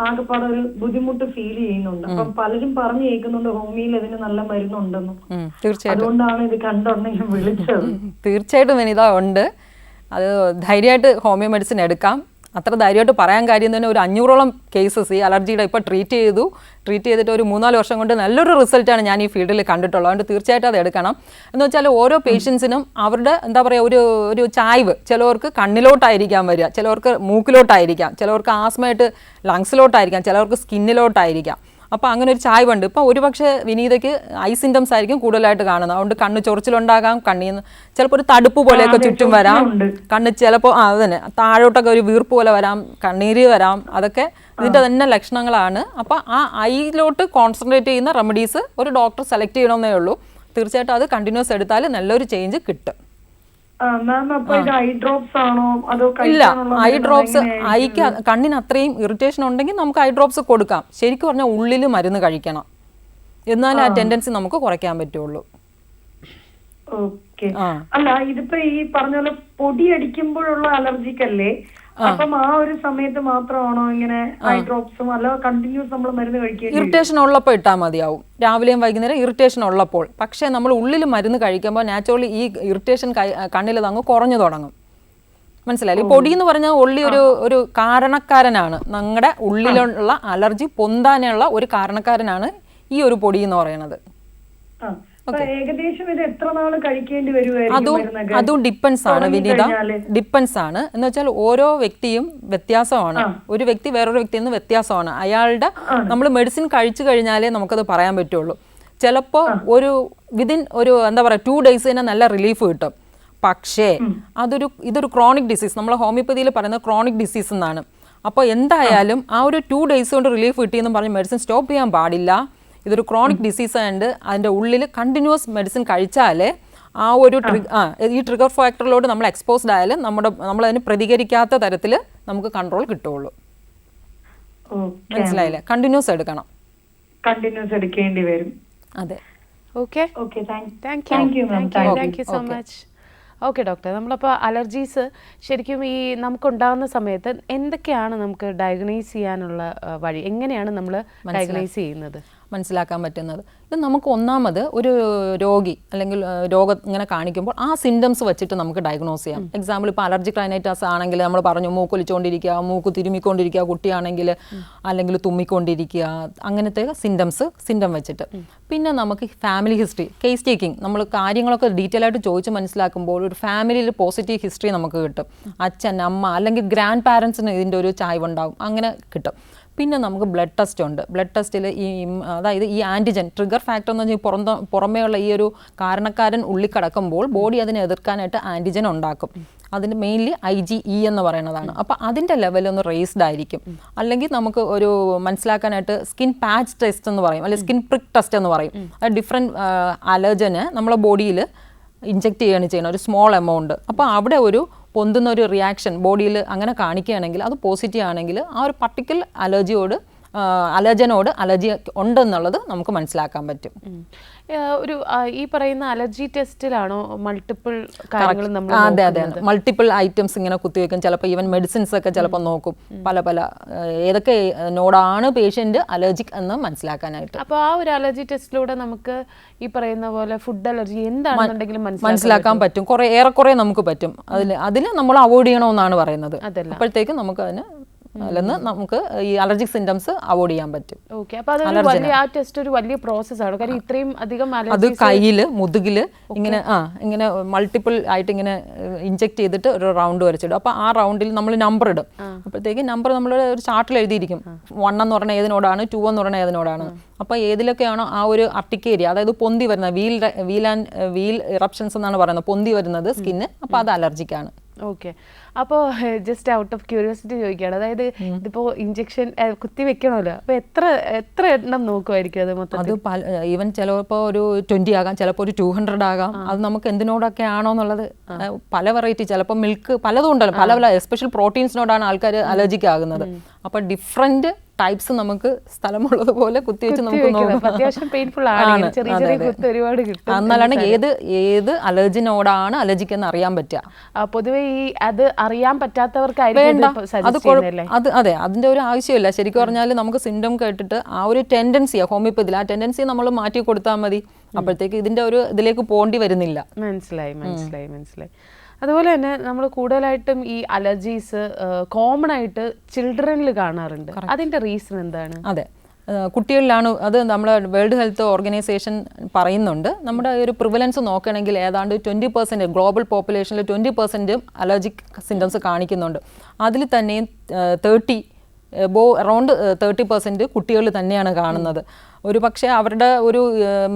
ആകെപ്പാടെ ഒരു ബുദ്ധിമുട്ട് ഫീൽ ചെയ്യുന്നുണ്ട്. അപ്പം പലരും പറഞ്ഞു കേൾക്കുന്നുണ്ട് ഹോമിയോയിൽ അതിന് നല്ല മരുന്നുണ്ടെന്നും. അതുകൊണ്ടാണ് ഇത് കണ്ടുണ്ടെങ്കിൽ വിളിച്ചത്. തീർച്ചയായിട്ടും വിനീത ഉണ്ട്. അത് ധൈര്യമായിട്ട് ഹോമിയോ മെഡിസിൻ എടുക്കാം. അത്ര ധൈര്യമായിട്ട് പറയാൻ കാര്യം തന്നെ ഒരു 500ഓളം കേസസ് ഈ അലർജിയുടെ ഇപ്പോൾ ട്രീറ്റ് ചെയ്തിട്ട് ഒരു 3-4 വർഷം കൊണ്ട് നല്ലൊരു റിസൾട്ടാണ് ഞാൻ ഈ ഫീൽഡിൽ കണ്ടിട്ടുള്ളത്. അതുകൊണ്ട് തീർച്ചയായിട്ടും അത് എടുക്കണം. എന്ന് വെച്ചാൽ ഓരോ പേഷ്യൻസിനും അവരുടെ എന്താ പറയുക ഒരു ചായ്വ്, ചിലവർക്ക് കണ്ണിലോട്ടായിരിക്കാം വരിക, ചിലവർക്ക് മൂക്കിലോട്ടായിരിക്കാം, ചിലവർക്ക് ആസ്മയായിട്ട് ലങ്സിലോട്ടായിരിക്കാം, ചിലവർക്ക് സ്കിന്നിലോട്ടായിരിക്കാം. അപ്പോൾ അങ്ങനെ ഒരു ചായ്വുണ്ട്. ഇപ്പോൾ ഒരുപക്ഷെ വിനീതയ്ക്ക് ഐ സിംറ്റംസ് ആയിരിക്കും കൂടുതലായിട്ട് കാണുന്നത്. അതുകൊണ്ട് കണ്ണ് ചൊറിച്ചിലുണ്ടാകാം, കണ്ണിൽ നിന്ന് ചിലപ്പോൾ ഒരു തടുപ്പ് പോലെയൊക്കെ ചുറ്റും വരാം, കണ്ണ് ചിലപ്പോൾ അത് തന്നെ താഴോട്ടൊക്കെ ഒരു വീർപ്പ് പോലെ വരാം, കണ്ണീര് വരാം. അതൊക്കെ ഇതിൻ്റെ തന്നെ ലക്ഷണങ്ങളാണ്. അപ്പോൾ ആ ഐയിലോട്ട് കോൺസെൻട്രേറ്റ് ചെയ്യുന്ന റെമഡീസ് ഒരു ഡോക്ടർ സെലക്ട് ചെയ്യണമെന്നേ ഉള്ളൂ. തീർച്ചയായിട്ടും അത് കണ്ടിന്യൂസ് എടുത്താൽ നല്ലൊരു ചേഞ്ച് കിട്ടും. മാം അപ്പൊ ഇത് ഐ ഡ്രോപ്സ് ആണോ അതോ ഇല്ല, കഴിക്കാനുള്ള ഐ ഡ്രോപ്സ് ഐക്ക് കണ്ണിന് അത്രയും ഇറിറ്റേഷൻ ഉണ്ടെങ്കിൽ നമുക്ക് ഐ ഡ്രോപ്സ് കൊടുക്കാം. ശരിക്കും പറഞ്ഞാൽ ഉള്ളിൽ മരുന്ന് കഴിക്കണം, എന്നാലേ ആ ടെൻഡൻസി നമുക്ക് കുറയ്ക്കാൻ പറ്റുള്ളൂ. ഓക്കെ. അല്ല ഇതിപ്പോ ഈ പറഞ്ഞ പോലെ പൊടി അടിക്കുമ്പോഴുള്ള അലർജിക്കല്ലേ, അപ്പം ആ ഒരു സമയത്ത് മാത്രമാണോ ഇങ്ങനെ ഐ ഡ്രോപ്സും അല്ല കണ്ടിന്യൂസ് നമ്മൾ മരുന്ന് കഴിക്കേണ്ടി? ഇറിറ്റേഷൻ ഉള്ളപ്പോൾ ഇട്ടാൽ മതിയാവും, രാവിലെയും വൈകുന്നേരം ഇറിറ്റേഷൻ ഉള്ളപ്പോൾ. പക്ഷേ നമ്മൾ ഉള്ളിൽ മരുന്ന് കഴിക്കുമ്പോൾ നാച്ചുറലി ഈ ഇറിറ്റേഷൻ കണ്ണിൽ അങ്ങ് കുറഞ്ഞു തുടങ്ങും. മനസ്സിലായില്ലേ? പൊടി എന്ന് പറഞ്ഞാൽ ഉള്ളി ഒരു കാരണക്കാരനാണ്, നമ്മുടെ ഉള്ളിലുള്ള അലർജി പൊന്താനുള്ള ഒരു കാരണക്കാരനാണ് ഈ ഒരു പൊടി എന്ന് പറയുന്നത്. ഏകദേശം ഇത് എത്ര നാള് കഴിക്കേണ്ടി വരുമായിരിക്കും? അതും ഡിപ്പെൻസ് ആണ് വിനീത, ഡിപ്പെൻസ് ആണ്. എന്ന് വെച്ചാൽ ഓരോ വ്യക്തിയും വ്യത്യാസമാണ്, ഒരു വ്യക്തി വേറൊരു വ്യക്തിയിൽ നിന്ന് വ്യത്യാസമാണ്. അയാളുടെ നമ്മൾ മെഡിസിൻ കഴിച്ചു കഴിഞ്ഞാലേ നമുക്കത് പറയാൻ പറ്റുള്ളൂ. ചിലപ്പോൾ വിതിൻ ഒരു എന്താ പറയുക 2 days തന്നെ നല്ല റിലീഫ് കിട്ടും. പക്ഷേ ഇതൊരു ക്രോണിക് ഡിസീസ്, നമ്മൾ ഹോമിയോപ്പതിയിൽ പറയുന്നത് ക്രോണിക് ഡിസീസ് എന്നാണ്. അപ്പോൾ എന്തായാലും ആ ഒരു 2 days കൊണ്ട് റിലീഫ് കിട്ടിയെന്ന് പറഞ്ഞ് മെഡിസിൻ സ്റ്റോപ്പ് ചെയ്യാൻ പാടില്ല. ഇതൊരു ക്രോണിക് ഡിസീസ് ആയതുകൊണ്ട് അതിൻ്റെ ഉള്ളിൽ കണ്ടിന്യൂസ് മെഡിസിൻ കഴിച്ചാലേ ആ ഒരു ഈ ട്രിഗർ ഫാക്ടറിലോട് നമ്മൾ എക്സ്പോസ്ഡ് ആയാലും നമ്മളതിന് പ്രതികരിക്കാത്ത തരത്തിൽ നമുക്ക് കൺട്രോൾ കിട്ടുള്ളൂ. മനസ്സിലായില്ലേ? കണ്ടിന്യൂസ് എടുക്കണം, കണ്ടിന്യൂസ് എടുക്കേണ്ടി വരും. അതെ. Okay, thank you so much. Okay doctor, നമ്മളപ്പോൾ അലർജീസ് ശരിക്കും ഈ നമുക്കുണ്ടാകുന്ന സമയത്ത് എന്തൊക്കെയാണ് നമുക്ക് ഡയഗ്നൈസ് ചെയ്യാനുള്ള വഴി, എങ്ങനെയാണ് നമ്മൾ ഡയഗ്നൈസ് ചെയ്യുന്നത്, മനസ്സിലാക്കാൻ പറ്റുന്നത്? ഇത് നമുക്ക് ഒന്നാമത് ഒരു രോഗി അല്ലെങ്കിൽ രോഗം ഇങ്ങനെ കാണിക്കുമ്പോൾ ആ സിംറ്റംസ് വെച്ചിട്ട് നമുക്ക് ഡയഗ്നോസ് ചെയ്യാം. എക്സാമ്പിൾ ഇപ്പോൾ അലർജിക് റൈനൈറ്റിസ് ആണെങ്കിൽ നമ്മൾ പറഞ്ഞു മൂക്കൊലിച്ചുകൊണ്ടിരിക്കുക, മൂക്ക് തിരുമിക്കൊണ്ടിരിക്കുക കുട്ടിയാണെങ്കിൽ, അല്ലെങ്കിൽ തുമ്മിക്കൊണ്ടിരിക്കുക, അങ്ങനത്തെ സിംറ്റം വെച്ചിട്ട്. പിന്നെ നമുക്ക് ഫാമിലി ഹിസ്റ്ററി, കേസ് ടേക്കിംഗ്, നമ്മൾ കാര്യങ്ങളൊക്കെ ഡീറ്റെയിൽ ആയിട്ട് ചോദിച്ച് മനസ്സിലാക്കുമ്പോൾ ഒരു ഫാമിലിയിൽ പോസിറ്റീവ് ഹിസ്റ്ററി നമുക്ക് കിട്ടും. അച്ഛൻ, അമ്മ അല്ലെങ്കിൽ ഗ്രാൻഡ് പാരൻസിന് ഇതിൻ്റെ ഒരു ചായ്വുണ്ടാവും, അങ്ങനെ കിട്ടും. പിന്നെ നമുക്ക് ബ്ലഡ് ടെസ്റ്റ് ഉണ്ട്. ബ്ലഡ് ടെസ്റ്റിൽ അതായത് ഈ ആൻറ്റിജൻ ട്രിഗർ ഫാക്ടർ എന്ന് പറഞ്ഞാൽ പുറമേയുള്ള ഈ ഒരു കാരണക്കാരൻ ഉള്ളിക്കടക്കുമ്പോൾ ബോഡി അതിനെ എതിർക്കാനായിട്ട് ആൻറ്റിജൻ ഉണ്ടാക്കും. അതിന് മെയിൻലി IgE എന്ന് പറയുന്നതാണ്. അപ്പോൾ അതിൻ്റെ ലെവലൊന്ന് റേസ്ഡ് ആയിരിക്കും. അല്ലെങ്കിൽ നമുക്ക് ഒരു മനസ്സിലാക്കാനായിട്ട് സ്കിൻ പാച്ച് ടെസ്റ്റ് എന്ന് പറയും, അല്ലെങ്കിൽ സ്കിൻ പ്രിക്ക് ടെസ്റ്റ് എന്ന് പറയും. അത് ഡിഫറെൻറ്റ് അലർജന് നമ്മളെ ബോഡിയിൽ ഇഞ്ചെക്ട് ചെയ്യുകയാണ് ചെയ്യുന്നത്, ഒരു സ്മോൾ എമൗണ്ട്. അപ്പോൾ അവിടെ ഒരു പൊന്തുന്ന ഒരു റിയാക്ഷൻ ബോഡിയിൽ അങ്ങനെ കാണിക്കുകയാണെങ്കിൽ അത് പോസിറ്റീവ് ആണെങ്കിൽ ആ ഒരു പർട്ടിക്കുലർ അലർജനോട് അലർജി ഉണ്ടെന്നുള്ളത് നമുക്ക് മനസ്സിലാക്കാൻ പറ്റും. ഒരു ഈ പറയുന്ന അലർജി ടെസ്റ്റിലാണോ മൾട്ടിപ്പിൾ കാര്യങ്ങൾ നമ്മൾ? അതെ, മൾട്ടിപ്പിൾ ഐറ്റംസ് ഇങ്ങനെ കുത്തിവെക്കും. ചിലപ്പോൾ ഈവൻ മെഡിസിൻസ് ഒക്കെ ചിലപ്പോൾ നോക്കും, പല ഏതൊക്കെ നോടാണ് പേഷ്യന്റ് അലർജിക് എന്ന് മനസ്സിലാക്കാനായിട്ട്. അപ്പോൾ ആ ഒരു അലർജി ടെസ്റ്റിലൂടെ നമുക്ക് ഈ പറയുന്ന പോലെ ഫുഡ് അലർജി എന്താണെന്നുണ്ടെങ്കിലും മനസ്സിലാക്കാൻ പറ്റും. ഏറെക്കുറെ നമുക്ക് പറ്റും. അതിൽ നമ്മൾ അവോയ്ഡ് ചെയ്യണമെന്നാണ് പറയുന്നത്. അപ്പോഴത്തേക്കും നമുക്ക് അതിന് അല്ലെന്ന് നമുക്ക് ഈ അലർജിക് സിംറ്റംസ് അവോയ്ഡ് ചെയ്യാൻ പറ്റും. ഓക്കെ, അപ്പോൾ അത് ആ ടെസ്റ്റ് ഒരു വലിയ പ്രോസസ്സാണ്. കാരണം ഇത്രയും അധികം അത് കയ്യിൽ മുതുകിൽ ഇങ്ങനെ മൾട്ടിപ്പിൾ ആയിട്ട് ഇങ്ങനെ ഇഞ്ചെക്ട് ചെയ്തിട്ട് ഒരു റൗണ്ട് വരച്ചിടും. അപ്പോൾ ആ റൗണ്ടിൽ നമ്മൾ നമ്പർ ഇടും. അപ്പോഴത്തേക്ക് നമ്പർ നമ്മൾ ഒരു ചാർട്ടിൽ എഴുതിയിരിക്കും. 1 എന്ന് പറഞ്ഞാൽ ഏതിനോടാണ്, 2 എന്ന് പറഞ്ഞാൽ ഏതിനോടാണ്. അപ്പോൾ ഏതിലൊക്കെയാണോ ആ ഒരു അർട്ടിക്കേരിയ, അതായത് പൊന്തി വരുന്നത്, വീൽ ഇറപ്ഷൻസ് എന്നാണ് പറയുന്നത്, പൊന്തി വരുന്നത് സ്കിന്ന്, അപ്പോൾ അത് അലർജിക്കാണ്. ഓക്കെ, അപ്പോൾ ജസ്റ്റ് ഔട്ട് ഓഫ് ക്യൂരിയോസിറ്റി ചോദിക്കുകയാണ്, അതായത് ഇതിപ്പോൾ ഇഞ്ചെക്ഷൻ കുത്തി വെക്കണമല്ലോ, അപ്പോൾ എത്ര എണ്ണം നോക്കുമായിരിക്കും അത് മൊത്തം? അത് ഈവൻ ചിലപ്പോൾ ഒരു 20 ആകാം, ചിലപ്പോൾ ഒരു 200 ആകാം. അത് നമുക്ക് എന്തിനോടൊക്കെ ആണോ എന്നുള്ളത് പല വെറൈറ്റി, ചിലപ്പോൾ മിൽക്ക് പലതും ഉണ്ടല്ലോ, പല എസ്പെഷ്യൽ പ്രോട്ടീൻസിനോടാണ് ആൾക്കാർ അലർജിക്ക് ആകുന്നത്. അപ്പോൾ ഡിഫറെൻറ്റ് ടൈപ്സ് നമുക്ക് സ്ഥലമുള്ളതുപോലെ കുത്തിവെച്ച് നമുക്ക് നോക്കാം. അത്യാവശ്യം പെയിൻഫുൾ ആണ്, ചെറിയ ചെറിയ കുത്ത് ഒരുപാട് കിട്ടും. എന്നാലാണ് ഏത് അലർജിനോടാണ് അലർജിക്ക് എന്ന് അറിയാൻ പറ്റുക. പൊതുവെ ഈ അത് അറിയാൻ പറ്റാത്തവർക്കായിരിക്കും അത് അതെ, അതിന്റെ ഒരു ആവശ്യമില്ല. ശരിക്കും പറഞ്ഞാൽ നമുക്ക് സിംറ്റം കേട്ടിട്ട് ആ ഒരു ടെൻഡൻസിയാണ് ഹോമിയോപ്പതിയിൽ, ആ ടെൻഡൻസി നമ്മൾ മാറ്റി കൊടുത്താൽ മതി. അപ്പോഴത്തേക്ക് ഇതിന്റെ ഒരു ഇതിലേക്ക് പോകേണ്ടി വരുന്നില്ല. മനസ്സിലായി. അതുപോലെ തന്നെ നമ്മൾ കൂടുതലായിട്ടും ഈ അലർജീസ് കോമൺ ആയിട്ട് ചിൽഡ്രനിൽ കാണാറുണ്ട്. അതിന്റെ റീസൺ എന്താണ്? അതെ, കുട്ടികളിലാണ്. അത് നമ്മുടെ വേൾഡ് ഹെൽത്ത് ഓർഗനൈസേഷൻ പറയുന്നുണ്ട്. നമ്മുടെ ഒരു പ്രിവലൻസ് നോക്കുകയാണെങ്കിൽ ഏതാണ്ട് 20% ഗ്ലോബൽ പോപ്പുലേഷനിൽ 20% അലർജിക് സിംറ്റംസ് കാണിക്കുന്നുണ്ട്. അതിൽ തന്നെയും അറൗണ്ട് 30% കുട്ടികളിൽ തന്നെയാണ് കാണുന്നത്. ഒരു പക്ഷേ അവരുടെ ഒരു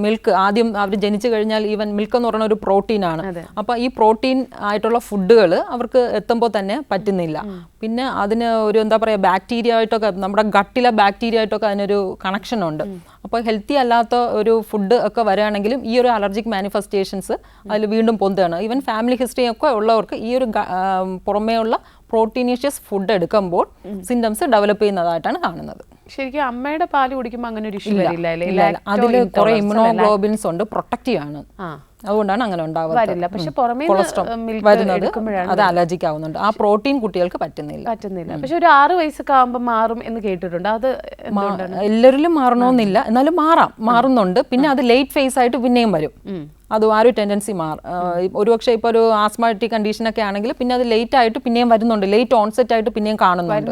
മിൽക്ക് ആദ്യം അവർ ജനിച്ചു കഴിഞ്ഞാൽ ഈവൻ മിൽക്ക് എന്ന് പറയുന്ന ഒരു പ്രോട്ടീനാണ്. അപ്പോൾ ഈ പ്രോട്ടീൻ ആയിട്ടുള്ള ഫുഡുകൾ അവർക്ക് എത്തുമ്പോൾ തന്നെ പറ്റുന്നില്ല. പിന്നെ അതിന് ഒരു എന്താ പറയുക ബാക്ടീരിയ ആയിട്ടൊക്കെ നമ്മുടെ ഗട്ടിലെ ബാക്ടീരിയ ആയിട്ടൊക്കെ അതിനൊരു കണക്ഷൻ ഉണ്ട്. അപ്പോൾ ഹെൽത്തി അല്ലാത്ത ഒരു ഫുഡ് ഒക്കെ വരികയാണെങ്കിലും ഈ ഒരു അലർജിക് മാനിഫെസ്റ്റേഷൻസ് അതിൽ വീണ്ടും പൊന്തുകയാണ്. ഈവൻ ഫാമിലി ഹിസ്റ്ററി ഒക്കെ ഉള്ളവർക്ക് ഈ ഒരു പുറമേ ഉള്ള പ്രോട്ടീനീഷ്യസ് ഫുഡ് എടുക്കുമ്പോൾ സിംറ്റംസ് ഡെവലപ്പ് ചെയ്യുന്നതായിട്ടാണ് കാണുന്നത്. ശരിക്കും അമ്മയുടെ പാല് കുടിക്കുമ്പോൾ അങ്ങനെ ഒരു ഇഷ്യൂ വരില്ല. അതിൽ കുറെ ഇമ്യൂണോഗ്ലോബിൻസ് ഉണ്ട്, പ്രൊട്ടക്റ്റീവ് ആണ്, അതുകൊണ്ടാണ് അങ്ങനെ ഉണ്ടാവുന്നത്. പക്ഷെ പുറമേ വരുന്നത് അത് അലർജിക് ആവുന്നുണ്ട്. ആ പ്രോട്ടീൻ കുട്ടികൾക്ക് പറ്റുന്നില്ല. പക്ഷെ ഒരു 6 വയസ്സൊക്കെ ആകുമ്പോൾ മാറും എന്ന് കേട്ടിട്ടുണ്ട്. അത് എല്ലാവരിലും മാറണമെന്നില്ല, എന്നാലും മാറുന്നുണ്ട്. പിന്നെ അത് ലേറ്റ് ഫേസ് ആയിട്ട് പിന്നെയും വരും. അതും ആ ഒരു ടെൻഡൻസി ഒരുപക്ഷെ ഇപ്പോൾ ഒരു ആസ്മാറ്റിക് കണ്ടീഷനൊക്കെ ആണെങ്കിൽ പിന്നെ അത് ലേറ്റ് ആയിട്ട് പിന്നെയും വരുന്നുണ്ട്, ലേറ്റ് ഓൺസെറ്റ് ആയിട്ട് പിന്നെയും കാണുന്നുണ്ട്.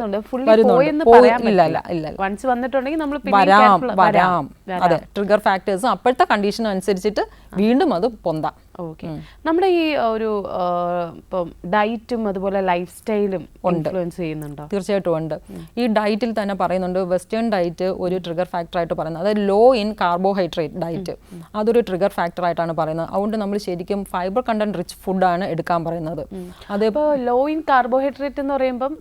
വരാം. അതെ, ട്രിഗർ ഫാക്ടേഴ്സും അപ്പോഴത്തെ കണ്ടീഷനും അനുസരിച്ചിട്ട് വീണ്ടും അത് പൊന്താം. ഓക്കെ. നമ്മുടെ ഈ ഒരു ഇപ്പം ഡയറ്റും അതുപോലെ ലൈഫ് സ്റ്റൈലും ഇൻഫ്ലുവൻസ് ചെയ്യുന്നുണ്ടോ? തീർച്ചയായിട്ടും ഉണ്ട്. ഈ ഡയറ്റിൽ തന്നെ പറയുന്നുണ്ട് വെസ്റ്റേൺ ഡയറ്റ് ഒരു ട്രിഗർ ഫാക്ടർ ആയിട്ട് പറയുന്നത്, അതായത് ലോ ഇൻ കാർബോഹൈഡ്രേറ്റ് ഡയറ്റ്, അതൊരു ട്രിഗർ ഫാക്ടർ ആയിട്ടാണ് പറയുന്നത്. അതുകൊണ്ട് നമ്മൾ ശരിക്കും ഫൈബർ കണ്ടന്റ് റിച്ച് ഫുഡാണ് എടുക്കാൻ പറയുന്നത്. അതിപ്പോ ലോ ഇൻ കാർബോഹൈഡ്രേറ്റ് എന്ന് പറയുമ്പോൾ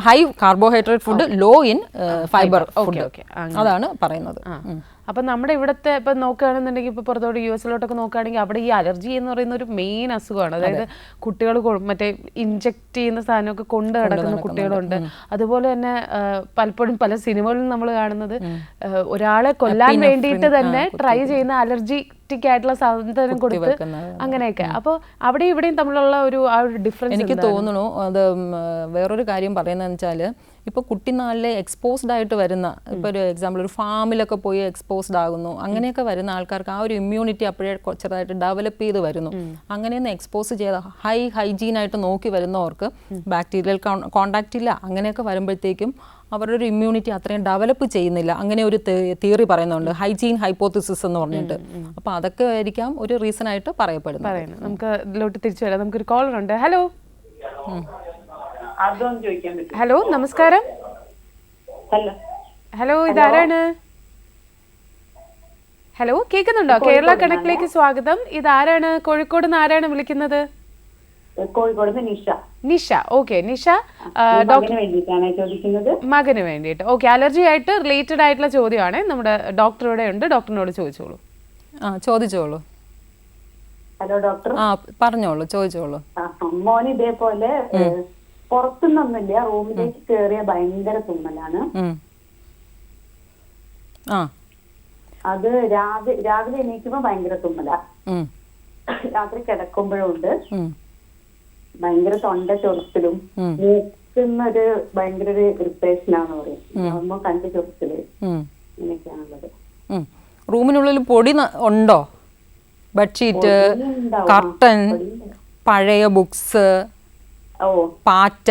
high carbohydrate food, low in fibre food, അതാണ് പറയുന്നത്. അപ്പം നമ്മുടെ ഇവിടുത്തെ ഇപ്പം നോക്കുകയാണെന്നുണ്ടെങ്കിൽ ഇപ്പോൾ പുറത്തോട്ട് US-ലോട്ടൊക്കെ നോക്കുകയാണെങ്കിൽ അവിടെ ഈ അലർജി എന്ന് പറയുന്ന ഒരു മെയിൻ അസുഖമാണ്. അതായത് കുട്ടികൾ മറ്റേ ഇൻജെക്ട് ചെയ്യുന്ന സാധനമൊക്കെ കൊണ്ട് കിടക്കുന്ന കുട്ടികളുണ്ട്. അതുപോലെ തന്നെ പലപ്പോഴും പല സിനിമകളിലും നമ്മൾ കാണുന്നത് ഒരാളെ കൊല്ലാൻ വേണ്ടിയിട്ട് തന്നെ ട്രൈ ചെയ്യുന്ന അലർജിറ്റിക് ആയിട്ടുള്ള സാധനം കൊടുത്ത് അങ്ങനെയൊക്കെ. അപ്പോൾ അവിടെ ഇവിടെയും തമ്മിലുള്ള ആ ഒരു ഡിഫറൻസ് എനിക്ക് തോന്നുന്നു. അത് വേറൊരു കാര്യം പറയുന്നതെന്ന് വെച്ചാൽ ഇപ്പോൾ കുട്ടിനാളിലെ എക്സ്പോസ്ഡ് ആയിട്ട് വരുന്ന, ഇപ്പോൾ ഒരു എക്സാമ്പിൾ ഒരു ഫാമിലൊക്കെ പോയി എക്സ്പോസ്ഡ് ആകുന്നു, അങ്ങനെയൊക്കെ വരുന്ന ആൾക്കാർക്ക് ആ ഒരു ഇമ്മ്യൂണിറ്റി അപ്പോഴേ ചെറുതായിട്ട് ഡെവലപ്പ് ചെയ്ത് വരുന്നു. അങ്ങനെയൊന്ന് എക്സ്പോസ് ചെയ്ത ഹൈജീനായിട്ട് നോക്കി വരുന്നവർക്ക് ബാക്ടീരിയൽ കോണ്ടാക്റ്റ് ഇല്ല. അങ്ങനെയൊക്കെ വരുമ്പോഴത്തേക്കും അവരുടെ ഒരു ഇമ്മ്യൂണിറ്റി അത്രയും ഡെവലപ്പ് ചെയ്യുന്നില്ല. അങ്ങനെ ഒരു തിയറി പറയുന്നുണ്ട്, ഹൈജീൻ ഹൈപ്പോത്തിസിസ് എന്ന് പറഞ്ഞിട്ട്. അപ്പോൾ അതൊക്കെ ആയിരിക്കാം ഒരു റീസൺ ആയിട്ട് പറയപ്പെടുന്നത്. നമുക്ക് ഇതിലോട്ട് തിരിച്ചു വരാം. നമുക്കൊരു കോളർ ഉണ്ട്. ഹലോ ഹലോ, നമസ്കാരം. ഹലോ, ഇതാരാണ്? ഹലോ, കേൾക്കുന്നുണ്ടോ? കേരള കണക്കിലേക്ക് സ്വാഗതം. ഇതാരാണ്? കോഴിക്കോട് നിന്ന് ആരാണ് വിളിക്കുന്നത്? നിഷ. ഓക്കെ, നിഷ മകന് വേണ്ടിയിട്ട്. ഓക്കെ, അലർജി ആയിട്ട് റിലേറ്റഡ് ആയിട്ടുള്ള ചോദ്യമാണ്. നമ്മുടെ ഡോക്ടർ ഇവിടെ ഉണ്ട്, ഡോക്ടറിനോട് ചോദിച്ചോളൂ. ചോദിച്ചോളൂ. Hello doctor. പറഞ്ഞോളൂ, ചോദിച്ചോളൂ. മോന് ഇതേപോലെ പുറത്തുനിന്നൊന്നുമില്ല, റൂമിലേക്ക് കയറിയ ഭയങ്കര തുമ്മലാണ്. അത് രാവിലെ എണീക്കുമ്പോ ഭയങ്കര തുമ്മല, രാത്രി കിടക്കുമ്പോഴുണ്ട് ഭയങ്കര തൊണ്ട ചൊറിച്ചിലും മൂക്കുന്നൊരു ഭയങ്കര ഒരു ഇറിറ്റേഷനാന്ന് പറയും. അമ്മ കണ്ട് ചൊറിച്ചില് ഇങ്ങനെയൊക്കെയാണുള്ളത്. റൂമിനുള്ളിൽ പൊടി ഉണ്ടോ? ബെഡ്ഷീറ്റ്, കർട്ടൻ, പഴയ ബുക്സ്, പാറ്റ,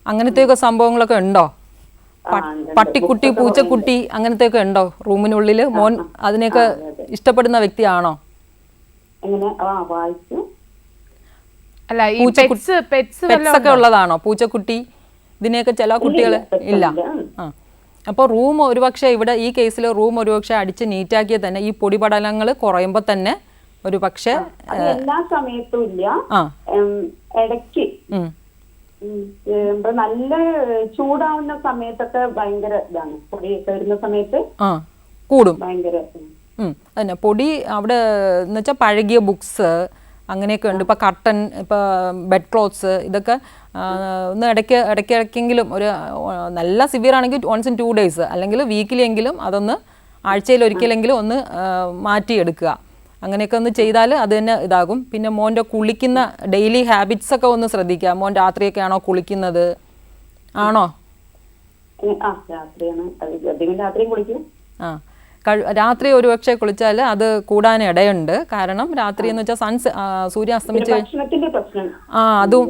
അങ്ങനത്തെയൊക്കെ സംഭവങ്ങളൊക്കെ ഉണ്ടോ? പട്ടിക്കുട്ടി, പൂച്ചക്കുട്ടി, അങ്ങനത്തെയൊക്കെ ഉണ്ടോ റൂമിനുള്ളിൽ? മോൻ അതിനെയൊക്കെ ഇഷ്ടപ്പെടുന്ന വ്യക്തിയാണോ? അല്ല, ഈ പെറ്റ്സ് ഒക്കെ ഉള്ളതാണോ? പൂച്ചക്കുട്ടി, ഇതിനെയൊക്കെ ചില കുട്ടികൾ ഇല്ല. അപ്പോൾ റൂം ഒരുപക്ഷെ ഇവിടെ ഈ കേസിൽ റൂം ഒരുപക്ഷെ അടിച്ച് നീറ്റാക്കിയാൽ തന്നെ ഈ പൊടിപടലങ്ങൾ കുറയുമ്പോൾ തന്നെ ഒരു പക്ഷെ എല്ലാ സമയത്തും ഇല്ല, ഇടയ്ക്ക് നല്ല ചൂടാവുന്ന സമയത്തൊക്കെ ഭയങ്കര ഇതാണ്. പൊടിയൊക്കെ വരുന്ന സമയത്ത് കൂടും ഭയങ്കര. അതന്നെ പൊടി അവിടെ എന്ന് വെച്ചാൽ പഴകിയ ബുക്സ് അങ്ങനെയൊക്കെ ഉണ്ട്. ഇപ്പോൾ കർട്ടൻ, ഇപ്പോൾ ബെഡ് ക്ലോത്ത്സ്, ഇതൊക്കെ ഒന്ന് ഇടയ്ക്കെങ്കിലും ഒരു നല്ല സിവിയർ ആണെങ്കിൽ once in 2 days അല്ലെങ്കിൽ വീക്കിലെങ്കിലും അതൊന്ന് ആഴ്ചയിൽ ഒരിക്കലെങ്കിലും ഒന്ന് മാറ്റിയെടുക്കുക. അങ്ങനെയൊക്കെ ഒന്ന് ചെയ്താൽ അത് തന്നെ ഇതാകും. പിന്നെ മോൻ്റെ കുളിക്കുന്ന ഡെയിലി ഹാബിറ്റ്സ് ഒക്കെ ഒന്ന് ശ്രദ്ധിക്കുക. മോൻ രാത്രിയൊക്കെ ആണോ കുളിക്കുന്നത്? ആണോ? രാത്രി ഒരുപക്ഷെ കുളിച്ചാൽ അത് കൂടാൻ ഇടയുണ്ട്. കാരണം രാത്രി എന്ന് വെച്ചാൽ സൂര്യൻ അസ്തമിച്ച് അതും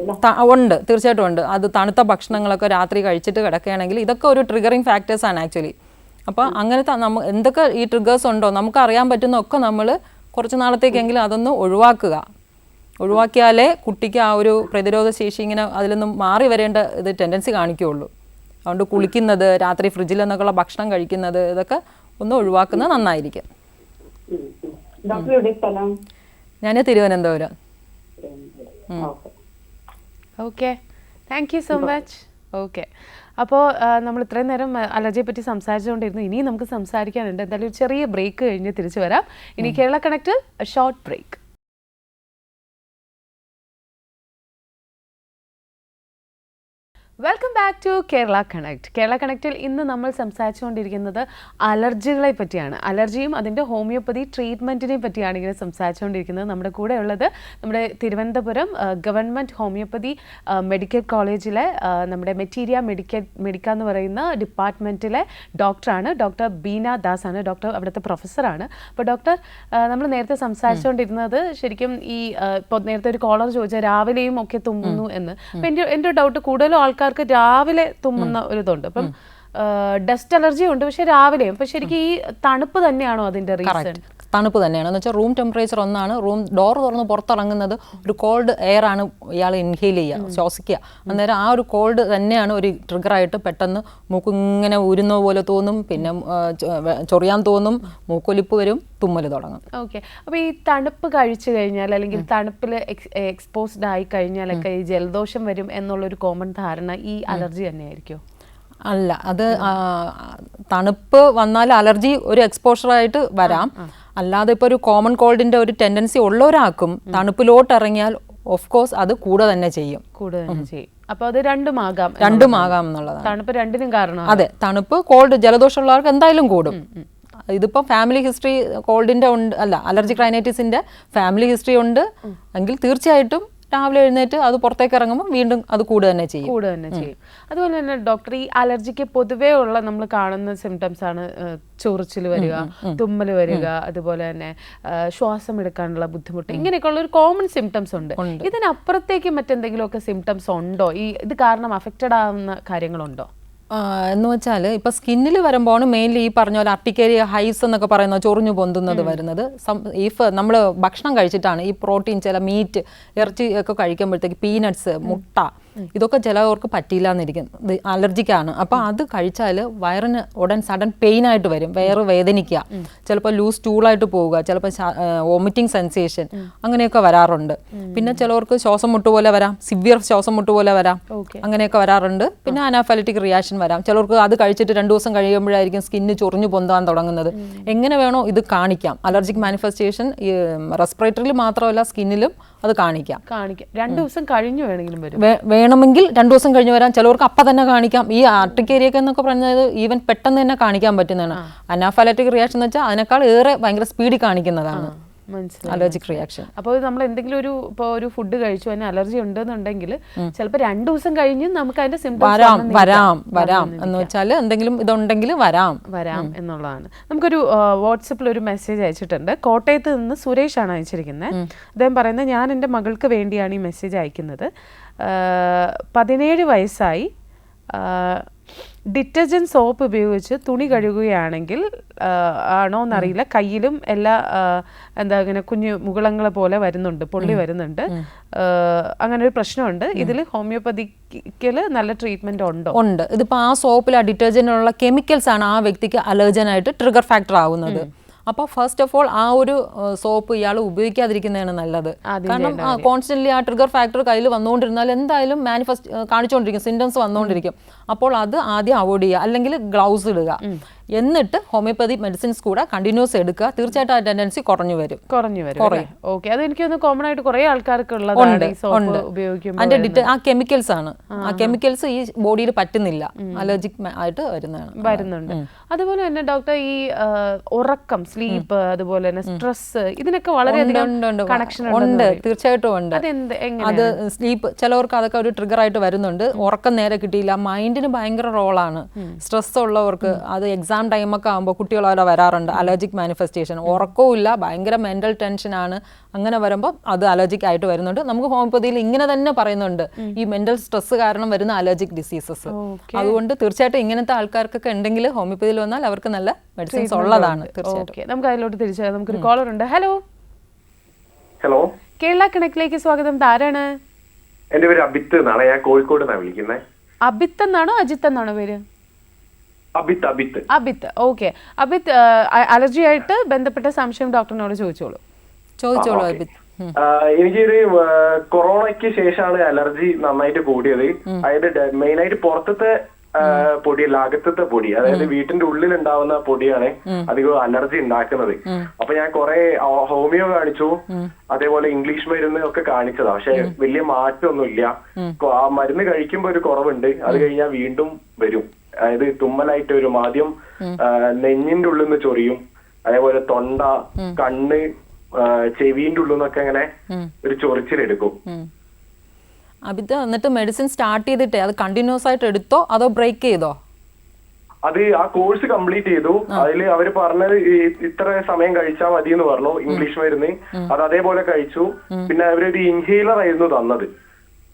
ഉണ്ട്, തീർച്ചയായിട്ടും ഉണ്ട്. അത് തണുത്ത ഭക്ഷണങ്ങളൊക്കെ രാത്രി കഴിച്ചിട്ട് കിടക്കുകയാണെങ്കിൽ ഇതൊക്കെ ഒരു ട്രിഗറിങ് ഫാക്ടേഴ്സ് ആണ് ആക്ച്വലി. അപ്പോൾ അങ്ങനത്തെ എന്തൊക്കെ ഈ ട്രിഗേഴ്സ് ഉണ്ടോ നമുക്ക് അറിയാൻ പറ്റുന്ന ഒക്കെ നമ്മൾ കുറച്ച് നാളത്തേക്കെങ്കിലും അതൊന്ന് ഒഴിവാക്കിയാലേ കുട്ടിക്ക് ആ ഒരു പ്രതിരോധ ശേഷി ഇങ്ങനെ അതിൽ നിന്നും മാറി വരേണ്ട ഇത് ടെൻഡൻസി കാണിക്കുകയുള്ളൂ. അതുകൊണ്ട് കുളിക്കുന്നത്, രാത്രി ഫ്രിഡ്ജിൽ നിന്നൊക്കെയുള്ള ഭക്ഷണം കഴിക്കുന്നത്, ഇതൊക്കെ ഒന്ന് ഒഴിവാക്കുന്നത് നന്നായിരിക്കും. ഡോക്ടർ എവിടെ സ്ഥലം? ഞാൻ Thiruvananthapuram. Okay, thank you so much. Okay, അപ്പോൾ നമ്മൾ ഇത്രയും നേരം അലർജിയെ പറ്റി സംസാരിച്ചുകൊണ്ടിരുന്നു. ഇനിയും നമുക്ക് സംസാരിക്കാനുണ്ട്. എന്തായാലും ഒരു ചെറിയ ബ്രേക്ക് കഴിഞ്ഞ് തിരിച്ചു വരാം. ഇനി Kerala connect short break. Welcome back to Kerala connect. Kerala കണക്റ്റിൽ ഇന്ന് നമ്മൾ സംസാരിച്ചുകൊണ്ടിരിക്കുന്നത് അലർജികളെ പറ്റിയാണ്. അലർജിയും അതിൻ്റെ ഹോമിയോപ്പതി ട്രീറ്റ്മെൻറ്റിനെ പറ്റിയാണ് ഇങ്ങനെ സംസാരിച്ചുകൊണ്ടിരിക്കുന്നത്. നമ്മുടെ കൂടെ ഉള്ളത് നമ്മുടെ തിരുവനന്തപുരം ഗവൺമെൻറ് ഹോമിയോപ്പതി മെഡിക്കൽ കോളേജിലെ നമ്മുടെ മെഡിക്ക എന്ന് പറയുന്ന ഡിപ്പാർട്ട്മെൻറ്റിലെ ഡോക്ടറാണ്. ഡോക്ടർ ബീന ദാസ് ആണ്. ഡോക്ടർ അവിടുത്തെ പ്രൊഫസറാണ്. അപ്പോൾ ഡോക്ടർ, നമ്മൾ നേരത്തെ സംസാരിച്ചുകൊണ്ടിരുന്നത് ശരിക്കും ഈ ഇപ്പോൾ നേരത്തെ ഒരു കോളർ ചോദിച്ചാൽ രാവിലെയും ഒക്കെ തുമ്മുന്നു എന്ന്. അപ്പം എൻ്റെ ഡൗട്ട്, കൂടുതലും ആൾക്കാർ രാവിലെ തുമ്മുന്ന ഒരു ഇതുണ്ട്. അപ്പം ഡസ്റ്റ് അലർജി ഉണ്ട്, പക്ഷെ രാവിലെയും. അപ്പൊ ശരിക്കും ഈ തണുപ്പ് തന്നെയാണോ അതിന്റെ റീസൺ? തണുപ്പ് തന്നെയാണ്. എന്ന് വെച്ചാൽ റൂം ടെമ്പറേച്ചർ ഒന്നാണ്. റൂം ഡോർ തുറന്ന് പുറത്തിറങ്ങുന്നത് ഒരു കോൾഡ് എയർ ആണ് ഇയാൾ ഇൻഹെയിൽ ചെയ്യുക, ശ്വസിക്കുക. അന്നേരം ആ ഒരു കോൾഡ് തന്നെയാണ് ഒരു ട്രിഗറായിട്ട് പെട്ടെന്ന് മൂക്കിങ്ങനെ ഊരുന്ന പോലെ തോന്നും, പിന്നെ ചൊറിയാൻ തോന്നും, മൂക്കൊലിപ്പ് വരും, തുമ്മൽ തുടങ്ങും. ഓക്കെ, അപ്പോൾ ഈ തണുപ്പ് കഴിച്ചു കഴിഞ്ഞാൽ അല്ലെങ്കിൽ തണുപ്പിൽ എക്സ്പോസ്ഡ് ആയി കഴിഞ്ഞാലൊക്കെ ഈ ജലദോഷം വരും എന്നുള്ളൊരു കോമൺ ധാരണ ഈ അലർജി തന്നെയായിരിക്കും? അല്ല, അത് തണുപ്പ് വന്നാൽ അലർജി ഒരു എക്സ്പോഷറായിട്ട് വരാം. അല്ലാതെ ഇപ്പോൾ ഒരു കോമൺ കോൾഡിന്റെ ഒരു ടെൻഡൻസി ഉള്ളവരാക്കും തണുപ്പിലോട്ട് ഇറങ്ങിയാൽ ഓഫ് കോഴ്സ് അത് കൂടെ തന്നെ ചെയ്യും. അപ്പൊ അത് രണ്ടുമാകാം എന്നുള്ളതാണ്. തണുപ്പ് രണ്ടിനും കാരണം. അതെ, തണുപ്പ് കോൾഡ് ജലദോഷം ഉള്ളവർക്ക് എന്തായാലും കൂടും. ഇതിപ്പോൾ ഫാമിലി ഹിസ്റ്ററി കോൾഡിന്റെ ഉണ്ട്, അല്ല അലർജിക് റൈനൈറ്റിസിന്റെ ഫാമിലി ഹിസ്റ്ററി ഉണ്ട് എങ്കിൽ തീർച്ചയായിട്ടും രാവിലെ എഴുന്നേറ്റ് അത് പുറത്തേക്ക് ഇറങ്ങുമ്പോൾ വീണ്ടും അത് കൂടുക തന്നെ ചെയ്യും. അതുപോലെ തന്നെ ഡോക്ടർ, ഈ അലർജിക്ക് പൊതുവേ ഉള്ള നമ്മൾ കാണുന്ന സിംറ്റംസ് ആണ് ചൊറിച്ചിൽ വരിക, തുമ്മൽ വരിക, അതുപോലെ തന്നെ ശ്വാസം എടുക്കാനുള്ള ബുദ്ധിമുട്ട്, ഇങ്ങനെയൊക്കെയുള്ള ഒരു കോമൺ സിംറ്റംസ് ഉണ്ട്. ഇതിനപ്പുറത്തേക്ക് മറ്റെന്തെങ്കിലുമൊക്കെ സിംറ്റംസ് ഉണ്ടോ? ഈ ഇത് കാരണം അഫക്റ്റഡ് ആവുന്ന കാര്യങ്ങളുണ്ടോ? എന്ന് വെച്ചാൽ ഇപ്പോൾ സ്കിന്നിൽ വരുമ്പോഴാണ് മെയിൻലി ഈ പറഞ്ഞ പോലെ അർട്ടിക്കേരിയ ഹൈസ് എന്നൊക്കെ പറയുന്ന ചൊറിഞ്ഞു പൊന്തുന്നത് വരുന്നത്. ഇഫ് നമ്മൾ ഭക്ഷണം കഴിച്ചിട്ടാണ് ഈ പ്രോട്ടീൻ, ചില മീറ്റ്, ഇറച്ചി ഒക്കെ കഴിക്കുമ്പോഴത്തേക്ക് പീനട്സ്, മുട്ട, ഇതൊക്കെ ചിലവർക്ക് പറ്റിയില്ല എന്നിരിക്കും, അലർജിക്കാണ്. അപ്പോൾ അത് കഴിച്ചാൽ വയറിന് ഉടൻ സഡൻ പെയിൻ ആയിട്ട് വരും, വയറ് വേദനിക്കുക, ചിലപ്പോൾ ലൂസ് സ്റ്റൂളായിട്ട് പോവുക, ചിലപ്പോൾ വോമിറ്റിംഗ് സെൻസേഷൻ, അങ്ങനെയൊക്കെ വരാറുണ്ട്. പിന്നെ ചിലവർക്ക് ശ്വാസം മുട്ട് പോലെ വരാം, സിവിയർ ശ്വാസം മുട്ട് പോലെ വരാം, അങ്ങനെയൊക്കെ വരാറുണ്ട്. പിന്നെ അനാഫലറ്റിക് റിയാക്ഷൻ വരാം. ചിലർക്ക് അത് കഴിച്ചിട്ട് 2 ദിവസം കഴിയുമ്പോഴായിരിക്കും സ്കിന്ന് ചൊറിഞ്ഞു പൊന്താൻ തുടങ്ങുന്നത്. എങ്ങനെ വേണോ ഇത് കാണിക്കാം. അലർജിക് മാനിഫെസ്റ്റേഷൻ റെസ്പിറേറ്ററിയിൽ മാത്രമല്ല സ്കിന്നിലും അത് കാണിക്കാം. 2 ദിവസം കഴിഞ്ഞു വേണമെങ്കിൽ 2 ദിവസം കഴിഞ്ഞ് വരാം. ചിലവർക്ക് അപ്പം തന്നെ കാണിക്കാം. ഈ ആർട്ടിക്കേരിയൊക്കെ എന്നൊക്കെ പറഞ്ഞത് ഈവൻ പെട്ടെന്ന് തന്നെ കാണിക്കാൻ പറ്റുന്നതാണ്. അനാഫലറ്റിക് റിയാക്ഷൻ എന്ന് വെച്ചാൽ അതിനേക്കാൾ ഏറെ ഭയങ്കര സ്പീഡിൽ കാണിക്കുന്നതാണ് അലർജിക് റിയാക്ഷൻ. അപ്പോൾ നമ്മൾ എന്തെങ്കിലും ഒരു ഫുഡ് കഴിച്ചു അതിന് അലർജി ഉണ്ടെന്നുണ്ടെങ്കിൽ ചിലപ്പോൾ 2 ദിവസം കഴിഞ്ഞ് നമുക്ക് അതിന്റെ സിംപ്റ്റംസ് വരാം എന്ന് വെച്ചാൽ എന്തെങ്കിലും ഇതുണ്ടെങ്കിൽ വരാം എന്നുള്ളതാണ്. നമുക്കൊരു വാട്സപ്പിൽ ഒരു മെസ്സേജ് അയച്ചിട്ടുണ്ട്. കോട്ടയത്ത് നിന്ന് സുരേഷ് ആണ് അയച്ചിരിക്കുന്നത്. അദ്ദേഹം പറയുന്നത്, ഞാൻ എൻ്റെ മകൾക്ക് വേണ്ടിയാണ് ഈ മെസ്സേജ് അയക്കുന്നത്. 17 വയസ്സായി. ഡിറ്റർജൻറ്റ് സോപ്പ് ഉപയോഗിച്ച് തുണി കഴുകുകയാണെങ്കിൽ ആണോ എന്നറിയില്ല, കയ്യിലും എല്ലാ ഇങ്ങനെ കുഞ്ഞു മുകുളങ്ങളെ പോലെ വരുന്നുണ്ട്, പൊള്ളി വരുന്നുണ്ട്. അങ്ങനെ ഒരു പ്രശ്നമുണ്ട്. ഇതിൽ ഹോമിയോപ്പതിക്കല് നല്ല ട്രീറ്റ്മെന്റ് ഉണ്ട്. ഇതിപ്പോൾ ആ സോപ്പിൽ ആ ഡിറ്റർജന്റിലുള്ള കെമിക്കൽസ് ആണ് ആ വ്യക്തിക്ക് അലർജനായിട്ട് ട്രിഗർ ഫാക്ടർ ആവുന്നത്. അപ്പോൾ ഫസ്റ്റ് ഓഫ് ഓൾ ആ ഒരു സോപ്പ് ഇയാൾ ഉപയോഗിക്കാതിരിക്കുന്നതാണ് നല്ലത്. കാരണം കോൺസ്റ്റന്റ്ലി ആ ട്രിഗർ ഫാക്ടർ കയ്യിൽ വന്നുകൊണ്ടിരുന്നാൽ എന്തായാലും കാണിച്ചുകൊണ്ടിരിക്കും, സിംറ്റംസ് വന്നുകൊണ്ടിരിക്കും. അപ്പോൾ അത് ആദ്യം അവോയ്ഡ് ചെയ്യുക, അല്ലെങ്കിൽ ഗ്ലൗസ് ഇടുക. എന്നിട്ട് ഹോമിയോപ്പതി മെഡിസിൻസ് കൂടെ കണ്ടിന്യൂസ് എടുക്കുക. തീർച്ചയായിട്ടും ആ ടെൻഡൻസി കുറഞ്ഞു വരും. ഓക്കെ, അത് എനിക്ക് കോമൺ ആയിട്ട് കുറേ ആൾക്കാർക്ക് ഉള്ളതാണ്. അതിന്റെ ആ കെമിക്കൽസ് ആണ്, ആ കെമിക്കൽസ് ഈ ബോഡിയിൽ പറ്റുന്നില്ല, അലർജിക് ആയിട്ട് വരുന്നുണ്ട്. അതുപോലെ തന്നെ ഡോക്ടർ, ഈ ഉറക്കം, സ്ലീപ്പ്, അതുപോലെ തന്നെ സ്ട്രെസ്, ഇതിനൊക്കെ വളരെയധികം കണക്ഷൻ ഉണ്ട്. തീർച്ചയായിട്ടും ഉണ്ട്. അത് സ്ലീപ്പ് ചിലവർക്ക് അതൊക്കെ ഒരു ട്രിഗർ ആയിട്ട് വരുന്നുണ്ട്. ഉറക്കം നേരെ കിട്ടിയില്ല, മൈൻഡിന് ഭയങ്കര റോളാണ്. സ്ട്രെസ് ഉള്ളവർക്ക് അത് എക്സാം ടൈമൊക്കെ ആകുമ്പോൾ കുട്ടികളവിടെ വരാറുണ്ട് അലർജിക് മാനിഫെസ്റ്റേഷൻ. ഉറക്കവും ഇല്ല, ഭയങ്കര മെന്റൽ ടെൻഷനാണ്. അങ്ങനെ വരുമ്പോൾ അത് അലർജിക് ആയിട്ട് വരുന്നുണ്ട്. നമുക്ക് ഹോമിയോപ്പതിയിൽ ഇങ്ങനെ തന്നെ പറയുന്നുണ്ട്, ഈ മെന്റൽ സ്ട്രെസ് കാരണം വരുന്ന അലർജിക് ഡിസീസസ്. അതുകൊണ്ട് തീർച്ചയായിട്ടും ഇങ്ങനത്തെ ആൾക്കാർക്കൊക്കെ ഉണ്ടെങ്കിൽ ഹോമിയോപ്പതിയിൽ വന്നാൽ അവർക്ക് നല്ല മെഡിസിൻസ് ഉള്ളതാണ്. തീർച്ചയായിട്ടും നമുക്ക് അതിലോട്ട് തിരിച്ചു. നമുക്കൊരു കോളർ ഉണ്ട്. ഹലോ കേരള കണക്റ്റിലേക്ക് സ്വാഗതം. ആരാണ്? എന്റെ പേര് അബിത്ത് എന്നാണ്. ഞാൻ കോഴിക്കോട് നിന്നാണ് വിളിക്കുന്നത്. അബിത്ത് എന്നാണോ അജിത്ത് എന്നാണോ പേര്? അബിത്ത്. ഓക്കെ, അബിത്ത് അലർജി ആയിട്ട് ബന്ധപ്പെട്ട സംശയം ഡോക്ടറിനോട് ചോദിച്ചോളൂ. അബിത്ത്. എനിക്കൊരു കൊറോണയ്ക്ക് ശേഷമാണ് അലർജി നന്നായിട്ട് കൂടിയത്. അതായത് മെയിനായിട്ട് പുറത്തത്തെ പൊടിയല്ല, അകത്തത്തെ പൊടി, അതായത് വീട്ടിന്റെ ഉള്ളിൽ ഉണ്ടാവുന്ന പൊടിയാണ് അധികം അലർജി ഉണ്ടാക്കുന്നത്. അപ്പൊ ഞാൻ കുറെ ഹോമിയോ കാണിച്ചു, അതേപോലെ ഇംഗ്ലീഷ് മരുന്ന് ഒക്കെ കാണിച്ചതാ. പക്ഷെ വലിയ മാറ്റമൊന്നുമില്ല. ആ മരുന്ന് കഴിക്കുമ്പോ ഒരു കുറവുണ്ട്, അത് കഴിഞ്ഞാൽ വീണ്ടും വരും. അതായത് തുമ്മലായിട്ട് വരും. ആദ്യം നെഞ്ഞിന്റെ ഉള്ളിൽ നിന്ന് ചൊറിയും, അതേപോലെ തൊണ്ട, കണ്ണ്, ചെവിന്റെ ഉള്ളിൽ നിന്നൊക്കെ അങ്ങനെ ഒരു ചൊറിച്ചിലെടുക്കും. അബിത്ത്, എന്നിട്ട് മെഡിസിൻ സ്റ്റാർട്ട് ചെയ്തിട്ടേ അത് കണ്ടിന്യൂസ് ആയിട്ട് എടുത്തോ അതോ ബ്രേക്ക് ചെയ്തോ? അത് ആ കോഴ്സ് കംപ്ലീറ്റ് ചെയ്തു. അതിൽ അവര് പറഞ്ഞത് ഇത്ര സമയം കഴിച്ചാൽ മതി എന്ന് പറഞ്ഞു, ഇംഗ്ലീഷ് മരുന്ന്. അത് അതേപോലെ കഴിച്ചു. പിന്നെ അവരൊരു ഇൻഹേലർ ആയിരുന്നു തന്നത്.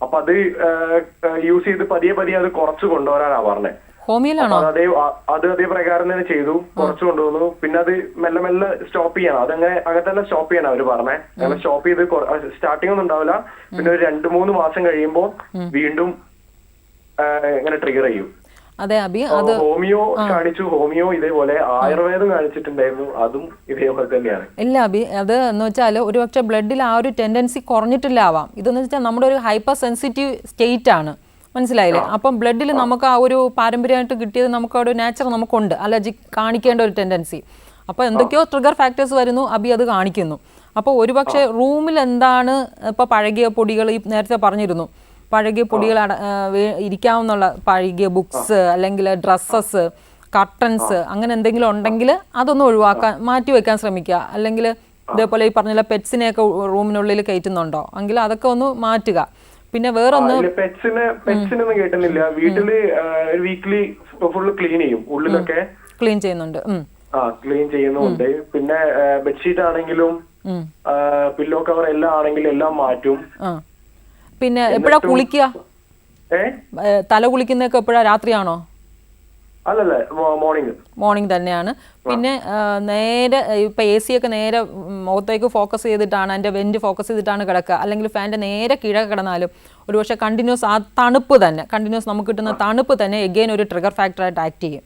അപ്പൊ അത് യൂസ് ചെയ്ത് പതിയെ പതിയെ അത് കുറച്ച് കൊണ്ടുവരാനാ പറഞ്ഞത്. ഹോമിയോയിലാണോ? അത് അതേ പ്രകാരം തന്നെ ചെയ്തു, കുറച്ച് കൊണ്ടുവന്നു. പിന്നെ അത് മെല്ലെ മെല്ലെ സ്റ്റോപ്പ് ചെയ്യണം. അങ്ങനെ തന്നെ സ്റ്റോപ്പ് ചെയ്യണം അവര് പറഞ്ഞേ. അങ്ങനെ സ്റ്റോപ്പ് ചെയ്ത് സ്റ്റാർട്ടിംഗ് ഒന്നും ഉണ്ടാവില്ല. പിന്നെ ഒരു 2-3 മാസം കഴിയുമ്പോ വീണ്ടും ഇങ്ങനെ ട്രിഗർ ചെയ്യും. അതെ അബി, അത് ഹോമിയോ കാണിച്ചു. ഹോമിയോ ഇതേപോലെ, ആയുർവേദം കാണിച്ചിട്ടുണ്ടായിരുന്നു, അതും ഇതേപോലെ തന്നെയാണ്. ഇല്ല അബി, അത് എന്ന് വെച്ചാൽ ഒരുപക്ഷെ ബ്ലഡിൽ ആ ഒരു ടെൻഡൻസി കുറഞ്ഞിട്ടില്ലാവാം. ഇതെന്ന് വെച്ചാൽ നമ്മുടെ ഒരു ഹൈപ്പർ സെൻസിറ്റീവ് സ്റ്റേറ്റ് ആണ്, മനസ്സിലായില്ലേ? അപ്പം ബ്ലഡിൽ നമുക്ക് ആ ഒരു പാരമ്പര്യമായിട്ട് കിട്ടിയത്, നമുക്ക് ഒരു നേച്ചർ നമുക്കുണ്ട് അലർജി കാണിക്കേണ്ട ഒരു ടെൻഡൻസി. അപ്പോൾ എന്തൊക്കെയോ ട്രിഗർ ഫാക്ടേഴ്സ് വരുന്നു, അബി അത് കാണിക്കുന്നു. അപ്പോൾ ഒരുപക്ഷെ റൂമിൽ എന്താണ് ഇപ്പോൾ പഴകിയ പൊടികൾ, ഈ നേരത്തെ പറഞ്ഞിരുന്നു പഴകിയ പൊടികൾ ഇരിക്കാവുന്നുള്ള പഴകിയ ബുക്സ് അല്ലെങ്കിൽ ഡ്രസ്സസ്, കർട്ടൻസ്, അങ്ങനെ എന്തെങ്കിലും ഉണ്ടെങ്കിൽ അതൊന്ന് ഒഴിവാക്കാൻ, മാറ്റി വെക്കാൻ ശ്രമിക്കുക. അല്ലെങ്കിൽ ഇതേപോലെ ഈ പറഞ്ഞ പെറ്റ്സിനെയൊക്കെ റൂമിനുള്ളിൽ കയറ്റുന്നുണ്ടോ എങ്കിൽ അതൊക്കെ ഒന്ന് മാറ്റുക. പിന്നെ വേറൊന്ന്, പെറ്റ്സിനൊന്നും കേട്ടുന്നില്ല. വീട്ടില് വീക്ക്ലി ഫുള്ള് ക്ലീൻ ചെയ്യും, ഉള്ളിലൊക്കെ ക്ലീൻ ചെയ്യുന്നുണ്ട്. ക്ലീൻ ചെയ്യുന്നുണ്ട്. പിന്നെ ബെഡ്ഷീറ്റ് ആണെങ്കിലും പില്ലോ കവർ എല്ലാം ആണെങ്കിലും എല്ലാം മാറ്റും. പിന്നെ എപ്പോഴാ കുളിക്കുക? തല കുളിക്കുന്നതൊക്കെ എപ്പോഴാ? രാത്രിയാണോ? അല്ലല്ല, മോർണിംഗ് തന്നെയാണ്. പിന്നെ നേരെ ഇപ്പം എ സി ഒക്കെ നേരെ മുഖത്തേക്ക് ഫോക്കസ് ചെയ്തിട്ടാണ്, അതിൻ്റെ വെന്റ് ഫോക്കസ് ചെയ്തിട്ടാണ് കിടക്കുക. അല്ലെങ്കിൽ ഫാൻ്റെ നേരെ കീഴെ കിടന്നാലും ഒരുപക്ഷെ കണ്ടിന്യൂസ് ആ തണുപ്പ് തന്നെ, കണ്ടിന്യൂസ് നമുക്ക് കിട്ടുന്ന തണുപ്പ് തന്നെ എഗെയിൻ ഒരു ട്രിഗർ ഫാക്ടറായിട്ട് ആക്ട് ചെയ്യും.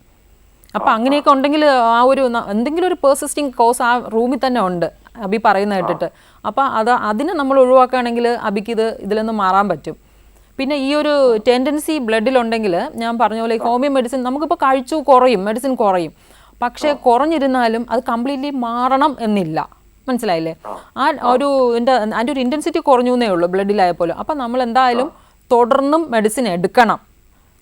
അപ്പം അങ്ങനെയൊക്കെ ഉണ്ടെങ്കിൽ ആ ഒരു എന്തെങ്കിലും ഒരു പെർസിസ്റ്റിംഗ് കോസ് ആ റൂമിൽ തന്നെ ഉണ്ട്, അബി പറയുന്ന കേട്ടിട്ട്. അപ്പം അതിനെ നമ്മൾ ഒഴിവാക്കുകയാണെങ്കിൽ അബിക്ക് ഇതിൽ നിന്ന് മാറാൻ പറ്റും. പിന്നെ ഈ ഒരു ടെൻഡൻസി ബ്ലഡിലുണ്ടെങ്കിൽ ഞാൻ പറഞ്ഞ പോലെ ഹോമിയോ മെഡിസിൻ നമുക്കിപ്പോൾ കഴിച്ചു കുറയും, മെഡിസിൻ കുറയും. പക്ഷേ കുറഞ്ഞിരുന്നാലും അത് കംപ്ലീറ്റ്ലി മാറണം എന്നില്ല, മനസ്സിലായില്ലേ? അതിൻ്റെ ഒരു ഇൻറ്റൻസിറ്റി കുറഞ്ഞു എന്നേ ഉള്ളൂ ബ്ലഡിലായപ്പോലും. അപ്പം നമ്മൾ എന്തായാലും തുടർന്നും മെഡിസിൻ എടുക്കണം.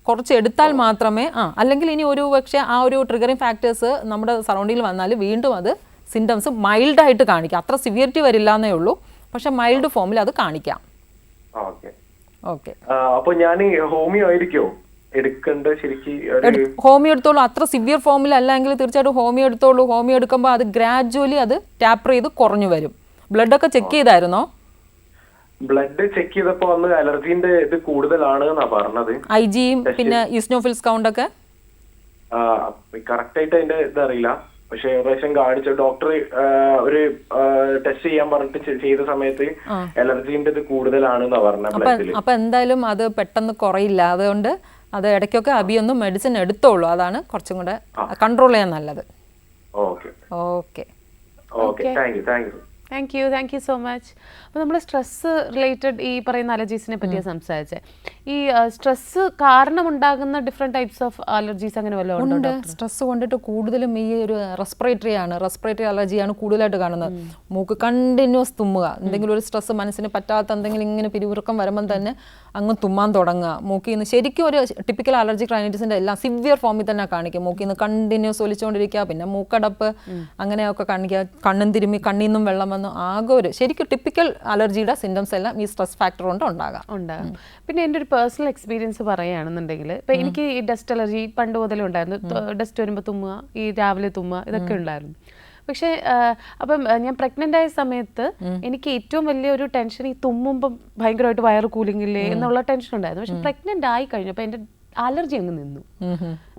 കുറച്ച് എടുത്താൽ മാത്രമേ അല്ലെങ്കിൽ ഇനി ഒരു പക്ഷേ ആ ഒരു ട്രിഗറിങ് ഫാക്ടേഴ്സ് നമ്മുടെ സറൗണ്ടിങ്ങിൽ വന്നാൽ വീണ്ടും അത് സിംറ്റംസ് മൈൽഡായിട്ട് കാണിക്കാം. അത്ര സിവിയറിറ്റി വരില്ല എന്നേ ഉള്ളൂ, പക്ഷെ മൈൽഡ് ഫോമിൽ അത് കാണിക്കാം. ഓക്കെ, അപ്പോൾ ഞാൻ ഹോമിയോ ആയിരിക്കോ എടുക്കേണ്ടത്? ശരിക്കും ഹോമിയോ എടുത്തോളൂ. അത്ര സിവിയർ ഫോമിൽ അല്ലെങ്കിൽ തീർച്ചയായിട്ടും ഹോമിയോ എടുത്തോളൂ. ഹോമിയോ എടുക്കുമ്പോൾ അത് ഗ്രാജുവലി അത് ടാപ്പർ ചെയ്ത് കുറഞ്ഞു വരും. ബ്ലഡൊക്കെ ചെക്ക് ചെയ്തായിരുന്നോ? ബ്ലഡ് ചെക്ക് ചെയ്തപ്പോ അന്ന് അലർജിന്റെ ഇത് കൂടുതലാണ് എന്നാ പറഞ്ഞത്. IgEയും പിന്നെ ഈസ്നോഫിൽസ് കൗണ്ട് ഒക്കെ കറക്റ്റ് ആയിട്ട് അതിന്റെ ഇതറിയില്ല. പക്ഷെ ഏകദേശം കാണിച്ച ഡോക്ടർ ഒരു ടെസ്റ്റ് ചെയ്യാൻ പറഞ്ഞിട്ട് ചെയ്ത സമയത്ത് അലർജിന്റെ ഇത് കൂടുതലാണെന്നാ പറഞ്ഞത്. അപ്പൊ എന്തായാലും അത് പെട്ടെന്ന് കുറയില്ല. അതുകൊണ്ട് അത് ഇടയ്ക്കൊക്കെ അബിയൊന്നും മെഡിസിൻ എടുത്തോളൂ. അതാണ് കുറച്ചും കൂടെ കൺട്രോൾ ചെയ്യാൻ നല്ലത്. Okay okay okay, thank you so much. അപ്പോൾ നമ്മൾ സ്ട്രെസ് റിലേറ്റഡ് ഈ പറയുന്ന അലർജീസിനെ പറ്റിയാണ് സംസാരിച്ചത്. ഈ സ്ട്രെസ് കാരണമുണ്ടാകുന്ന ഡിഫറെൻറ്റ് ടൈപ്സ് ഓഫ് അലർജീസ് അങ്ങനെ വല്ലതും ഉണ്ടോ? സ്ട്രെസ് കൊണ്ടിട്ട് കൂടുതലും ഈ ഒരു റെസ്പിറേറ്ററി അലർജിയാണ് കൂടുതലായിട്ട് കാണുന്നത്. മൂക്ക് കണ്ടിന്യൂസ് തുമ്മുക, എന്തെങ്കിലും ഒരു സ്ട്രെസ് മനസ്സിന് പറ്റാത്ത എന്തെങ്കിലും ഇങ്ങനെ പിരിമുറുക്കം വരുമ്പം തന്നെ അങ്ങ് തുമ്മാൻ തുടങ്ങുക. മൂക്കിൽ നിന്ന് ശരിക്കും ഒരു ടിപ്പിക്കൽ അലർജിക് റൈനൈറ്റിസിൻ്റെ എല്ലാം സിവിയർ ഫോമിൽ തന്നെ കാണിക്കും. മൂക്കിൽ നിന്ന് കണ്ടിന്യൂസ് ഒലിച്ചുകൊണ്ടിരിക്കുക, പിന്നെ മൂക്കടപ്പ് അങ്ങനെയൊക്കെ കാണിക്കുക, കണ്ണും തിരുമ്മി കണ്ണിൽ നിന്നും വെള്ളം വന്ന് ആകെ ഒരു ശരിക്കും ടിപ്പിക്കൽ അലർജിയുടെ സിംറ്റംസ് എല്ലാം ഈ സ്ട്രെസ് ഫാക്ടർ കൊണ്ട് ഉണ്ടാകാം. പിന്നെ എൻ്റെ ഒരു പേഴ്സണൽ എക്സ്പീരിയൻസ് പറയുകയാണെന്നുണ്ടെങ്കിൽ ഇപ്പം എനിക്ക് ഈ ഡസ്റ്റ് അലർജി പണ്ട് മുതലേ ഉണ്ടായിരുന്നു. ഡസ്റ്റ് വരുമ്പോൾ തുമ്മുക, ഈ രാവിലെ തുമ്മുക, ഇതൊക്കെ ഉണ്ടായിരുന്നു. പക്ഷേ അപ്പം ഞാൻ പ്രഗ്നൻ്റ് ആയ സമയത്ത് എനിക്ക് ഏറ്റവും വലിയൊരു ടെൻഷൻ ഈ തുമ്മുമ്പം ഭയങ്കരമായിട്ട് വയറ് കൂലിങ്ങില്ലേ എന്നുള്ള ടെൻഷൻ ഉണ്ടായിരുന്നു. പക്ഷെ പ്രഗ്നൻ്റ് ആയി കഴിഞ്ഞപ്പോൾ എൻ്റെ അലർജി അങ്ങ് നിന്നു.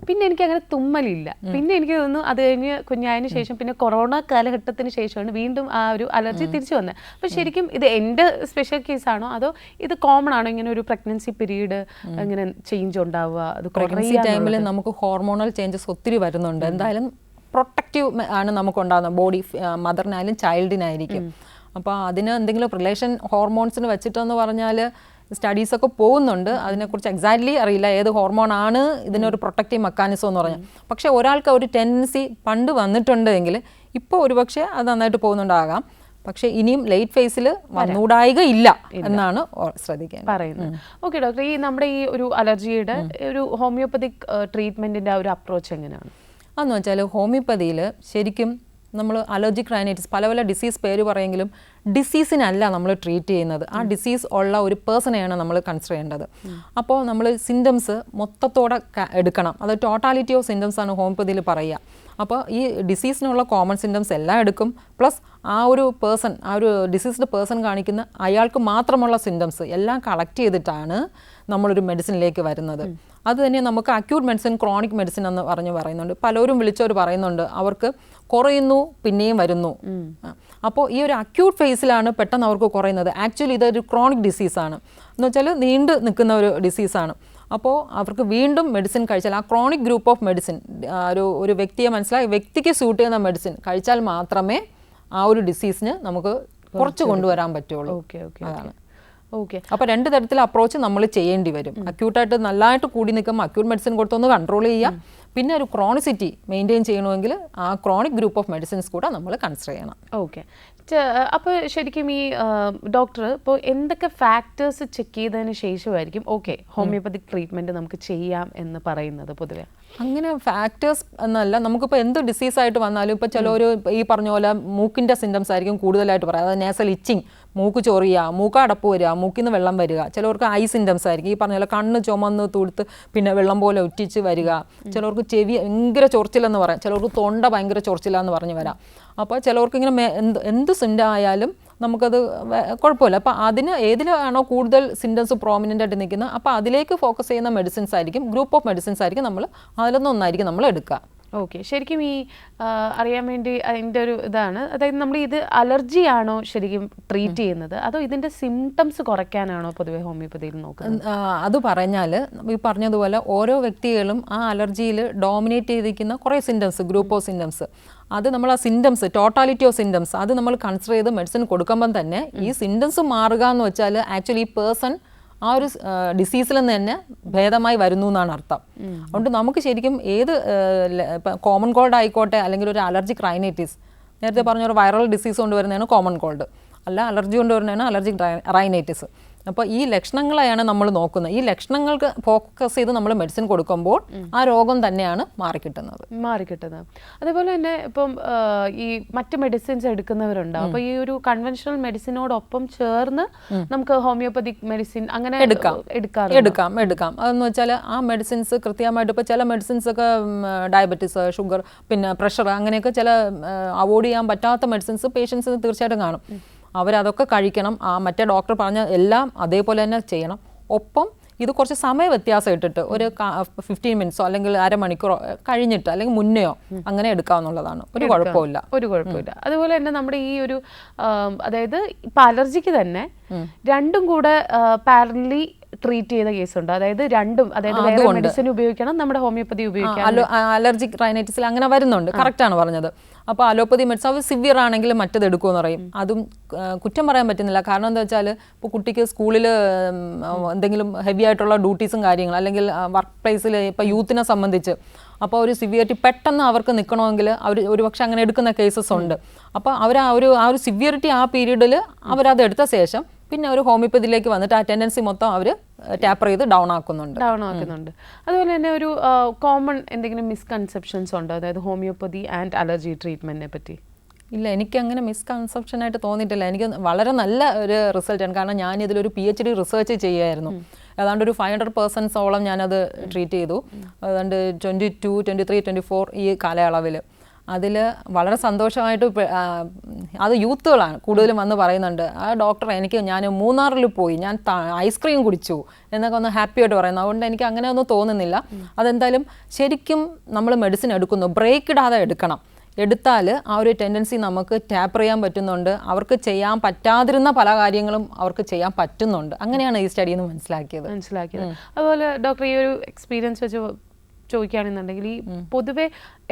പിന്നെ എനിക്ക് അങ്ങനെ തുമ്മലില്ല. പിന്നെ എനിക്ക് തോന്നുന്നു അത് കഴിഞ്ഞ് കുഞ്ഞായതിനു ശേഷം പിന്നെ കൊറോണ കാലഘട്ടത്തിന് ശേഷമാണ് വീണ്ടും ആ ഒരു അലർജി തിരിച്ചു വന്നത്. അപ്പോൾ ശരിക്കും ഇത് എൻ്റെ സ്പെഷ്യൽ കേസാണോ അതോ ഇത് കോമൺ ആണോ ഇങ്ങനെ ഒരു പ്രഗ്നൻസി പീരീഡ് ഇങ്ങനെ ചേഞ്ച് ഉണ്ടാവുക? അത് പ്രഗ്നൻസി ടൈമിൽ നമുക്ക് ഹോർമോണൽ ചേഞ്ചസ് ഒത്തിരി വരുന്നുണ്ട്. എന്തായാലും പ്രൊട്ടക്റ്റീവ് ആണ് നമുക്കുണ്ടാകുന്നത്, ബോഡി മദറിനായാലും ചൈൽഡിനായിരിക്കും. അപ്പോൾ അതിന് എന്തെങ്കിലും റിലേഷൻ ഹോർമോൺസിന് വെച്ചിട്ടെന്ന് പറഞ്ഞാൽ സ്റ്റഡീസൊക്കെ പോകുന്നുണ്ട്. അതിനെക്കുറിച്ച് എക്സാക്ട്ലി അറിയില്ല ഏത് ഹോർമോണാണ് ഇതിനൊരു പ്രൊട്ടക്റ്റീവ് മെക്കാനിസം എന്ന് പറഞ്ഞാൽ. പക്ഷേ ഒരാൾക്ക് ഒരു ടെൻഡൻസി പണ്ട് വന്നിട്ടുണ്ടെങ്കിൽ ഇപ്പോൾ ഒരുപക്ഷെ അത് നന്നായിട്ട് പോകുന്നുണ്ടാകാം. പക്ഷേ ഇനിയും ലേറ്റ് ഫേസിൽ വന്നുകൂടായിക ഇല്ല എന്നാണ് ശ്രദ്ധിക്കാൻ പറയുന്നത്. ഓക്കെ ഡോക്ടർ, ഈ നമ്മുടെ ഈ ഒരു അലർജിയുടെ ഒരു ഹോമിയോപ്പതിക് ട്രീറ്റ്മെൻറ്റിൻ്റെ ആ ഒരു അപ്രോച്ച് എങ്ങനെയാണ്? അതെന്ന് വെച്ചാൽ ഹോമിയോപ്പതിയിൽ ശരിക്കും നമ്മൾ അലർജിക് റൈനൈറ്റിസ് പല പല ഡിസീസ് പേര് പറയുമെങ്കിലും ഡിസീസിനല്ല നമ്മൾ ട്രീറ്റ് ചെയ്യുന്നത്, ആ ഡിസീസ് ഉള്ള ഒരു പേഴ്സണെയാണ് നമ്മൾ കൺസിഡർ ചെയ്യേണ്ടത്. അപ്പോൾ നമ്മൾ സിംറ്റംസ് മൊത്തത്തോടെ എടുക്കണം. അത് ടോട്ടാലിറ്റി ഓഫ് സിംറ്റംസ് ആണ് ഹോമിയോപ്പതിയിൽ പറയുക. അപ്പോൾ ഈ ഡിസീസിനുള്ള കോമൺ സിംറ്റംസ് എല്ലാം എടുക്കും, പ്ലസ് ആ ഒരു പേഴ്സൺ, ആ ഒരു ഡിസീസ്ഡ് പേഴ്സൺ കാണിക്കുന്ന അയാൾക്ക് മാത്രമുള്ള സിംറ്റംസ് എല്ലാം കളക്ട് ചെയ്തിട്ടാണ് നമ്മളൊരു മെഡിസിനിലേക്ക് വരുന്നത്. അത് തന്നെ നമുക്ക് അക്യൂട്ട് മെഡിസിൻ, ക്രോണിക് മെഡിസിൻ എന്ന് പറയുന്നുണ്ട്. പലരും വിളിച്ചവർ പറയുന്നുണ്ട് അവർക്ക് കുറയുന്നു പിന്നെയും വരുന്നു. അപ്പോൾ ഈ ഒരു അക്യൂട്ട് ഫേസിലാണ് പെട്ടെന്ന് അവർക്ക് കുറയുന്നത്. ആക്ച്വലി ഇതൊരു ക്രോണിക് ഡിസീസാണ്, എന്ന് വെച്ചാൽ നീണ്ടു നിൽക്കുന്ന ഒരു ഡിസീസാണ്. അപ്പോൾ അവർക്ക് വീണ്ടും മെഡിസിൻ കഴിച്ചാൽ ആ ക്രോണിക് ഗ്രൂപ്പ് ഓഫ് മെഡിസിൻ ഒരു വ്യക്തിയെ മനസ്സിലായി വ്യക്തിക്ക് സ്യൂട്ട് ചെയ്യുന്ന മെഡിസിൻ കഴിച്ചാൽ മാത്രമേ ആ ഒരു ഡിസീസിന് നമുക്ക് കുറച്ച് കൊണ്ടുവരാൻ പറ്റുള്ളൂ. അതാണ്. ഓക്കെ. അപ്പോൾ രണ്ട് തരത്തിൽ അപ്രോച്ച് നമ്മൾ ചെയ്യേണ്ടി വരും. അക്യൂട്ടായിട്ട് നല്ലതായിട്ട് കൂടി നിൽക്കുമ്പോൾ അക്യൂട്ട് മെഡിസിൻ കൊടുത്തൊന്ന് കൺട്രോൾ ചെയ്യുക. പിന്നെ ഒരു ക്രോണിസിറ്റി മെയിൻറ്റെയിൻ ചെയ്യണമെങ്കിൽ ആ ക്രോണിക് ഗ്രൂപ്പ് ഓഫ് മെഡിസിൻസ് കൂടെ നമ്മൾ കൺസിഡർ ചെയ്യണം. ഓക്കെ. അപ്പോൾ ശരിക്കും ഈ ഡോക്ടർ ഇപ്പോൾ എന്തൊക്കെ ഫാക്ടേഴ്സ് ചെക്ക് ചെയ്തതിന് ശേഷമായിരിക്കും ഓക്കെ ഹോമിയോപ്പതിക് ട്രീറ്റ്മെൻറ്റ് നമുക്ക് ചെയ്യാം എന്ന് പറയുന്നത്? പൊതുവെ അങ്ങനെ ഫാക്ടേഴ്സ് എന്നല്ല, നമുക്കിപ്പോൾ എന്ത് ഡിസീസായിട്ട് വന്നാലും ഇപ്പോൾ ചിലർ ഈ പറഞ്ഞ പോലെ മൂക്കിൻ്റെ സിംറ്റംസ് ആയിരിക്കും കൂടുതലായിട്ട് പറയുക. അതായത് നേസൽ ഇച്ചിങ്, മൂക്ക് ചൊറിയുക, മൂക്ക് അടപ്പ് വരിക, മൂക്കിൽ നിന്ന് വെള്ളം വരിക. ചിലവർക്ക് ഐ സിംറ്റംസ് ആയിരിക്കും, ഈ പറഞ്ഞ പോലെ കണ്ണ് ചുമന്ന് തുടുത്ത് പിന്നെ വെള്ളം പോലെ ഒറ്റിച്ച് വരിക. ചിലവർക്ക് ചെവി ഭയങ്കര ചൊറിച്ചിലെന്ന് പറയാം, ചിലവർക്ക് തൊണ്ട ഭയങ്കര ചൊറിച്ചിലെന്ന് പറഞ്ഞ് വരാം. അപ്പോൾ ചിലവർക്ക് ഇങ്ങനെ എന്ത് സിംറ്റം ആയാലും നമുക്കത് കുഴപ്പമില്ല. അപ്പോൾ അതിന് ഏതിലാണോ കൂടുതൽ സിംറ്റംസ് പ്രോമിനൻ്റ് ആയിട്ട് നിൽക്കുന്നത് അപ്പോൾ അതിലേക്ക് ഫോക്കസ് ചെയ്യുന്ന മെഡിസിൻസ് ആയിരിക്കും, ഗ്രൂപ്പ് ഓഫ് മെഡിസിൻസ് ആയിരിക്കും നമ്മൾ അതിലൊന്നൊന്നായിരിക്കും നമ്മൾ എടുക്കുക. ഓക്കെ. ശരിക്കും ഈ അറിയാൻ വേണ്ടി അതിൻ്റെ ഒരു ഇതാണ്, അതായത് നമ്മൾ ഇത് അലർജി ആണോ ശരിക്കും ട്രീറ്റ് ചെയ്യുന്നത് അതോ ഇതിൻ്റെ സിംറ്റംസ് കുറയ്ക്കാനാണോ പൊതുവെ ഹോമിയോപ്പതിയിൽ നോക്കുന്നത്? അത് പറഞ്ഞാൽ ഈ പറഞ്ഞതുപോലെ ഓരോ വ്യക്തികളും ആ അലർജിയിൽ ഡോമിനേറ്റ് ചെയ്തിരിക്കുന്ന കുറേ സിംറ്റംസ്, ഗ്രൂപ്പ് ഓഫ് സിംറ്റംസ്, അത് നമ്മൾ ആ സിംറ്റംസ് ടോട്ടാലിറ്റി ഓഫ് സിംറ്റംസ് അത് നമ്മൾ കൺസിഡർ ചെയ്ത് മെഡിസിൻ കൊടുക്കുമ്പം തന്നെ ഈ സിംറ്റംസ് മാറുക എന്ന് വെച്ചാൽ ആക്ച്വലി ഈ പേഴ്സൺ ആ ഒരു ഡിസീസിൽ നിന്ന് തന്നെ ഭേദമായി വരുന്നു എന്നാണ് അർത്ഥം. അതുകൊണ്ട് നമുക്ക് ശരിക്കും ഏത് ഇപ്പം കോമൺ കോൾഡ് ആയിക്കോട്ടെ അല്ലെങ്കിൽ ഒരു അലർജിക് റൈനൈറ്റിസ്, നേരത്തെ പറഞ്ഞ ഒരു വൈറൽ ഡിസീസ് കൊണ്ട് വരുന്നതാണ് കോമൺ കോൾഡ്, അല്ല അലർജി കൊണ്ട് വരുന്നതാണ് അലർജിക് റൈനൈറ്റിസ്. അപ്പോൾ ഈ ലക്ഷണങ്ങളെയാണ് നമ്മൾ നോക്കുന്നത്. ഈ ലക്ഷണങ്ങൾക്ക് ഫോക്കസ് ചെയ്ത് നമ്മൾ മെഡിസിൻ കൊടുക്കുമ്പോൾ ആ രോഗം തന്നെയാണ് മാറിക്കിട്ടുന്നത്. അതേപോലെ തന്നെ ഇപ്പം ഈ മറ്റ് മെഡിസിൻസ് എടുക്കുന്നവരുണ്ടാവും. അപ്പോൾ ഈ ഒരു കൺവെൻഷണൽ മെഡിസിനോടൊപ്പം ചേർന്ന് നമുക്ക് ഹോമിയോപ്പതിക് മെഡിസിൻ അങ്ങനെ എടുക്കാം. അതെന്ന് വെച്ചാൽ ആ മെഡിസിൻസ് കൃത്യമായിട്ട് ഇപ്പോൾ ചില മെഡിസിൻസ് ഒക്കെ ഡയബറ്റീസ്, ഷുഗർ, പിന്നെ പ്രഷർ അങ്ങനെയൊക്കെ ചില അവോയ്ഡ് ചെയ്യാൻ പറ്റാത്ത മെഡിസിൻസ് പേഷ്യൻസിന് തീർച്ചയായിട്ടും കാണും. അവരതൊക്കെ കഴിക്കണം. ആ മറ്റേ ഡോക്ടർ പറഞ്ഞ എല്ലാം അതേപോലെ തന്നെ ചെയ്യണം. ഒപ്പം ഇത് കുറച്ച് സമയ വ്യത്യാസം ഇട്ടിട്ട് ഒരു 15 മിനിറ്റ്സോ അല്ലെങ്കിൽ അരമണിക്കൂറോ കഴിഞ്ഞിട്ട് അല്ലെങ്കിൽ മുന്നെയോ അങ്ങനെ എടുക്കാവുന്നതാണ്. ഒരു കുഴപ്പമില്ല. അതുപോലെ തന്നെ നമ്മുടെ ഈ ഒരു അതായത് ഇപ്പം അലർജിക്ക് തന്നെ രണ്ടും കൂടെ പാരലി ട്രീറ്റ് ചെയ്ത കേസുണ്ട്. അതായത് രണ്ടും, അതായത് വേറെ മെഡിസിൻ ഉപയോഗിക്കണം, നമ്മുടെ ഹോമിയോപ്പതി ഉപയോഗിക്കണം. അലർജിക് റൈനൈറ്റിസിൽ അങ്ങനെ വരുന്നുണ്ട്, കറക്റ്റാണ് പറഞ്ഞത്. അപ്പോൾ അലോപ്പതി മെഡിസിൻ അത് സിവിയർ ആണെങ്കിൽ മറ്റത് എടുക്കുമെന്ന് പറയും. അതും കുറ്റം പറയാൻ പറ്റുന്നില്ല. കാരണം എന്താ വെച്ചാൽ ഇപ്പോൾ കുട്ടിക്ക് സ്കൂളിൽ എന്തെങ്കിലും ഹെവി ആയിട്ടുള്ള ഡ്യൂട്ടീസും കാര്യങ്ങളും അല്ലെങ്കിൽ വർക്ക് പ്ലേസിൽ ഇപ്പോൾ യൂത്തിനെ സംബന്ധിച്ച് അപ്പോൾ ഒരു സിവിയറിറ്റി പെട്ടെന്ന് അവർക്ക് നിൽക്കണമെങ്കിൽ അവർ ഒരുപക്ഷെ അങ്ങനെ എടുക്കുന്ന കേസസ് ഉണ്ട്. അപ്പോൾ അവർ ആ ഒരു സിവിയറിറ്റി ആ പീരീഡിൽ അവരത് എടുത്ത ശേഷം പിന്നെ ഒരു ഹോമിയോപ്പതിയിലേക്ക് വന്നിട്ട് ആ ടെൻഡൻസി മൊത്തം അവർ ടാപ്പർ ചെയ്ത് ഡൗൺ ആക്കുന്നുണ്ട്. അതുപോലെ തന്നെ ഒരു കോമൺ എന്തെങ്കിലും മിസ്കൺസെപ്ഷൻസ് ഉണ്ടോ, അതായത് ഹോമിയോപ്പതി ആൻഡ് അലർജി ട്രീറ്റ്മെന്റിനെ പറ്റി? ഇല്ല, എനിക്ക് അങ്ങനെ മിസ്കൺസെപ്ഷനായിട്ട് തോന്നിയിട്ടില്ല. എനിക്ക് വളരെ നല്ല ഒരു റിസൾട്ടാണ്. കാരണം ഞാനിതിലൊരു PhD റിസർച്ച് ചെയ്യുമായിരുന്നു. ഏതാണ്ട് ഒരു 500 പേഴ്സൺസോളം ഞാനത് ട്രീറ്റ് ചെയ്തു. ഏതാണ്ട് 22, 23, 24 ഈ കാലയളവിൽ. അതിൽ വളരെ സന്തോഷമായിട്ട് അത് യൂത്തുകളാണ് കൂടുതലും വന്ന് പറയുന്നുണ്ട്, ആ ഡോക്ടർ ഞാൻ മൂന്നാറിൽ പോയി, ഞാൻ ഐസ്ക്രീം കുടിച്ചു എന്നൊക്കെ ഒന്ന് ഹാപ്പി ആയിട്ട് പറയുന്നു. അതുകൊണ്ട് എനിക്ക് അങ്ങനെ ഒന്നും തോന്നുന്നില്ല. അതെന്തായാലും ശരിക്കും നമ്മൾ മെഡിസിൻ എടുക്കുന്നു, ബ്രേക്ക് ഇടാതെ എടുക്കണം. എടുത്താൽ ആ ഒരു ടെൻഡൻസി നമുക്ക് ടാപ്പർ ചെയ്യാൻ പറ്റുന്നുണ്ട്, അവർക്ക് ചെയ്യാൻ പറ്റാതിരുന്ന പല കാര്യങ്ങളും അവർക്ക് ചെയ്യാൻ പറ്റുന്നുണ്ട്. അങ്ങനെയാണ് ഈ സ്റ്റഡിയിൽ നിന്ന് മനസ്സിലാക്കിയത്. അതുപോലെ ഡോക്ടർ ഈ ഒരു എക്സ്പീരിയൻസ് വെച്ച് ചോദിക്കുകയാണെന്നുണ്ടെങ്കിൽ ഈ പൊതുവെ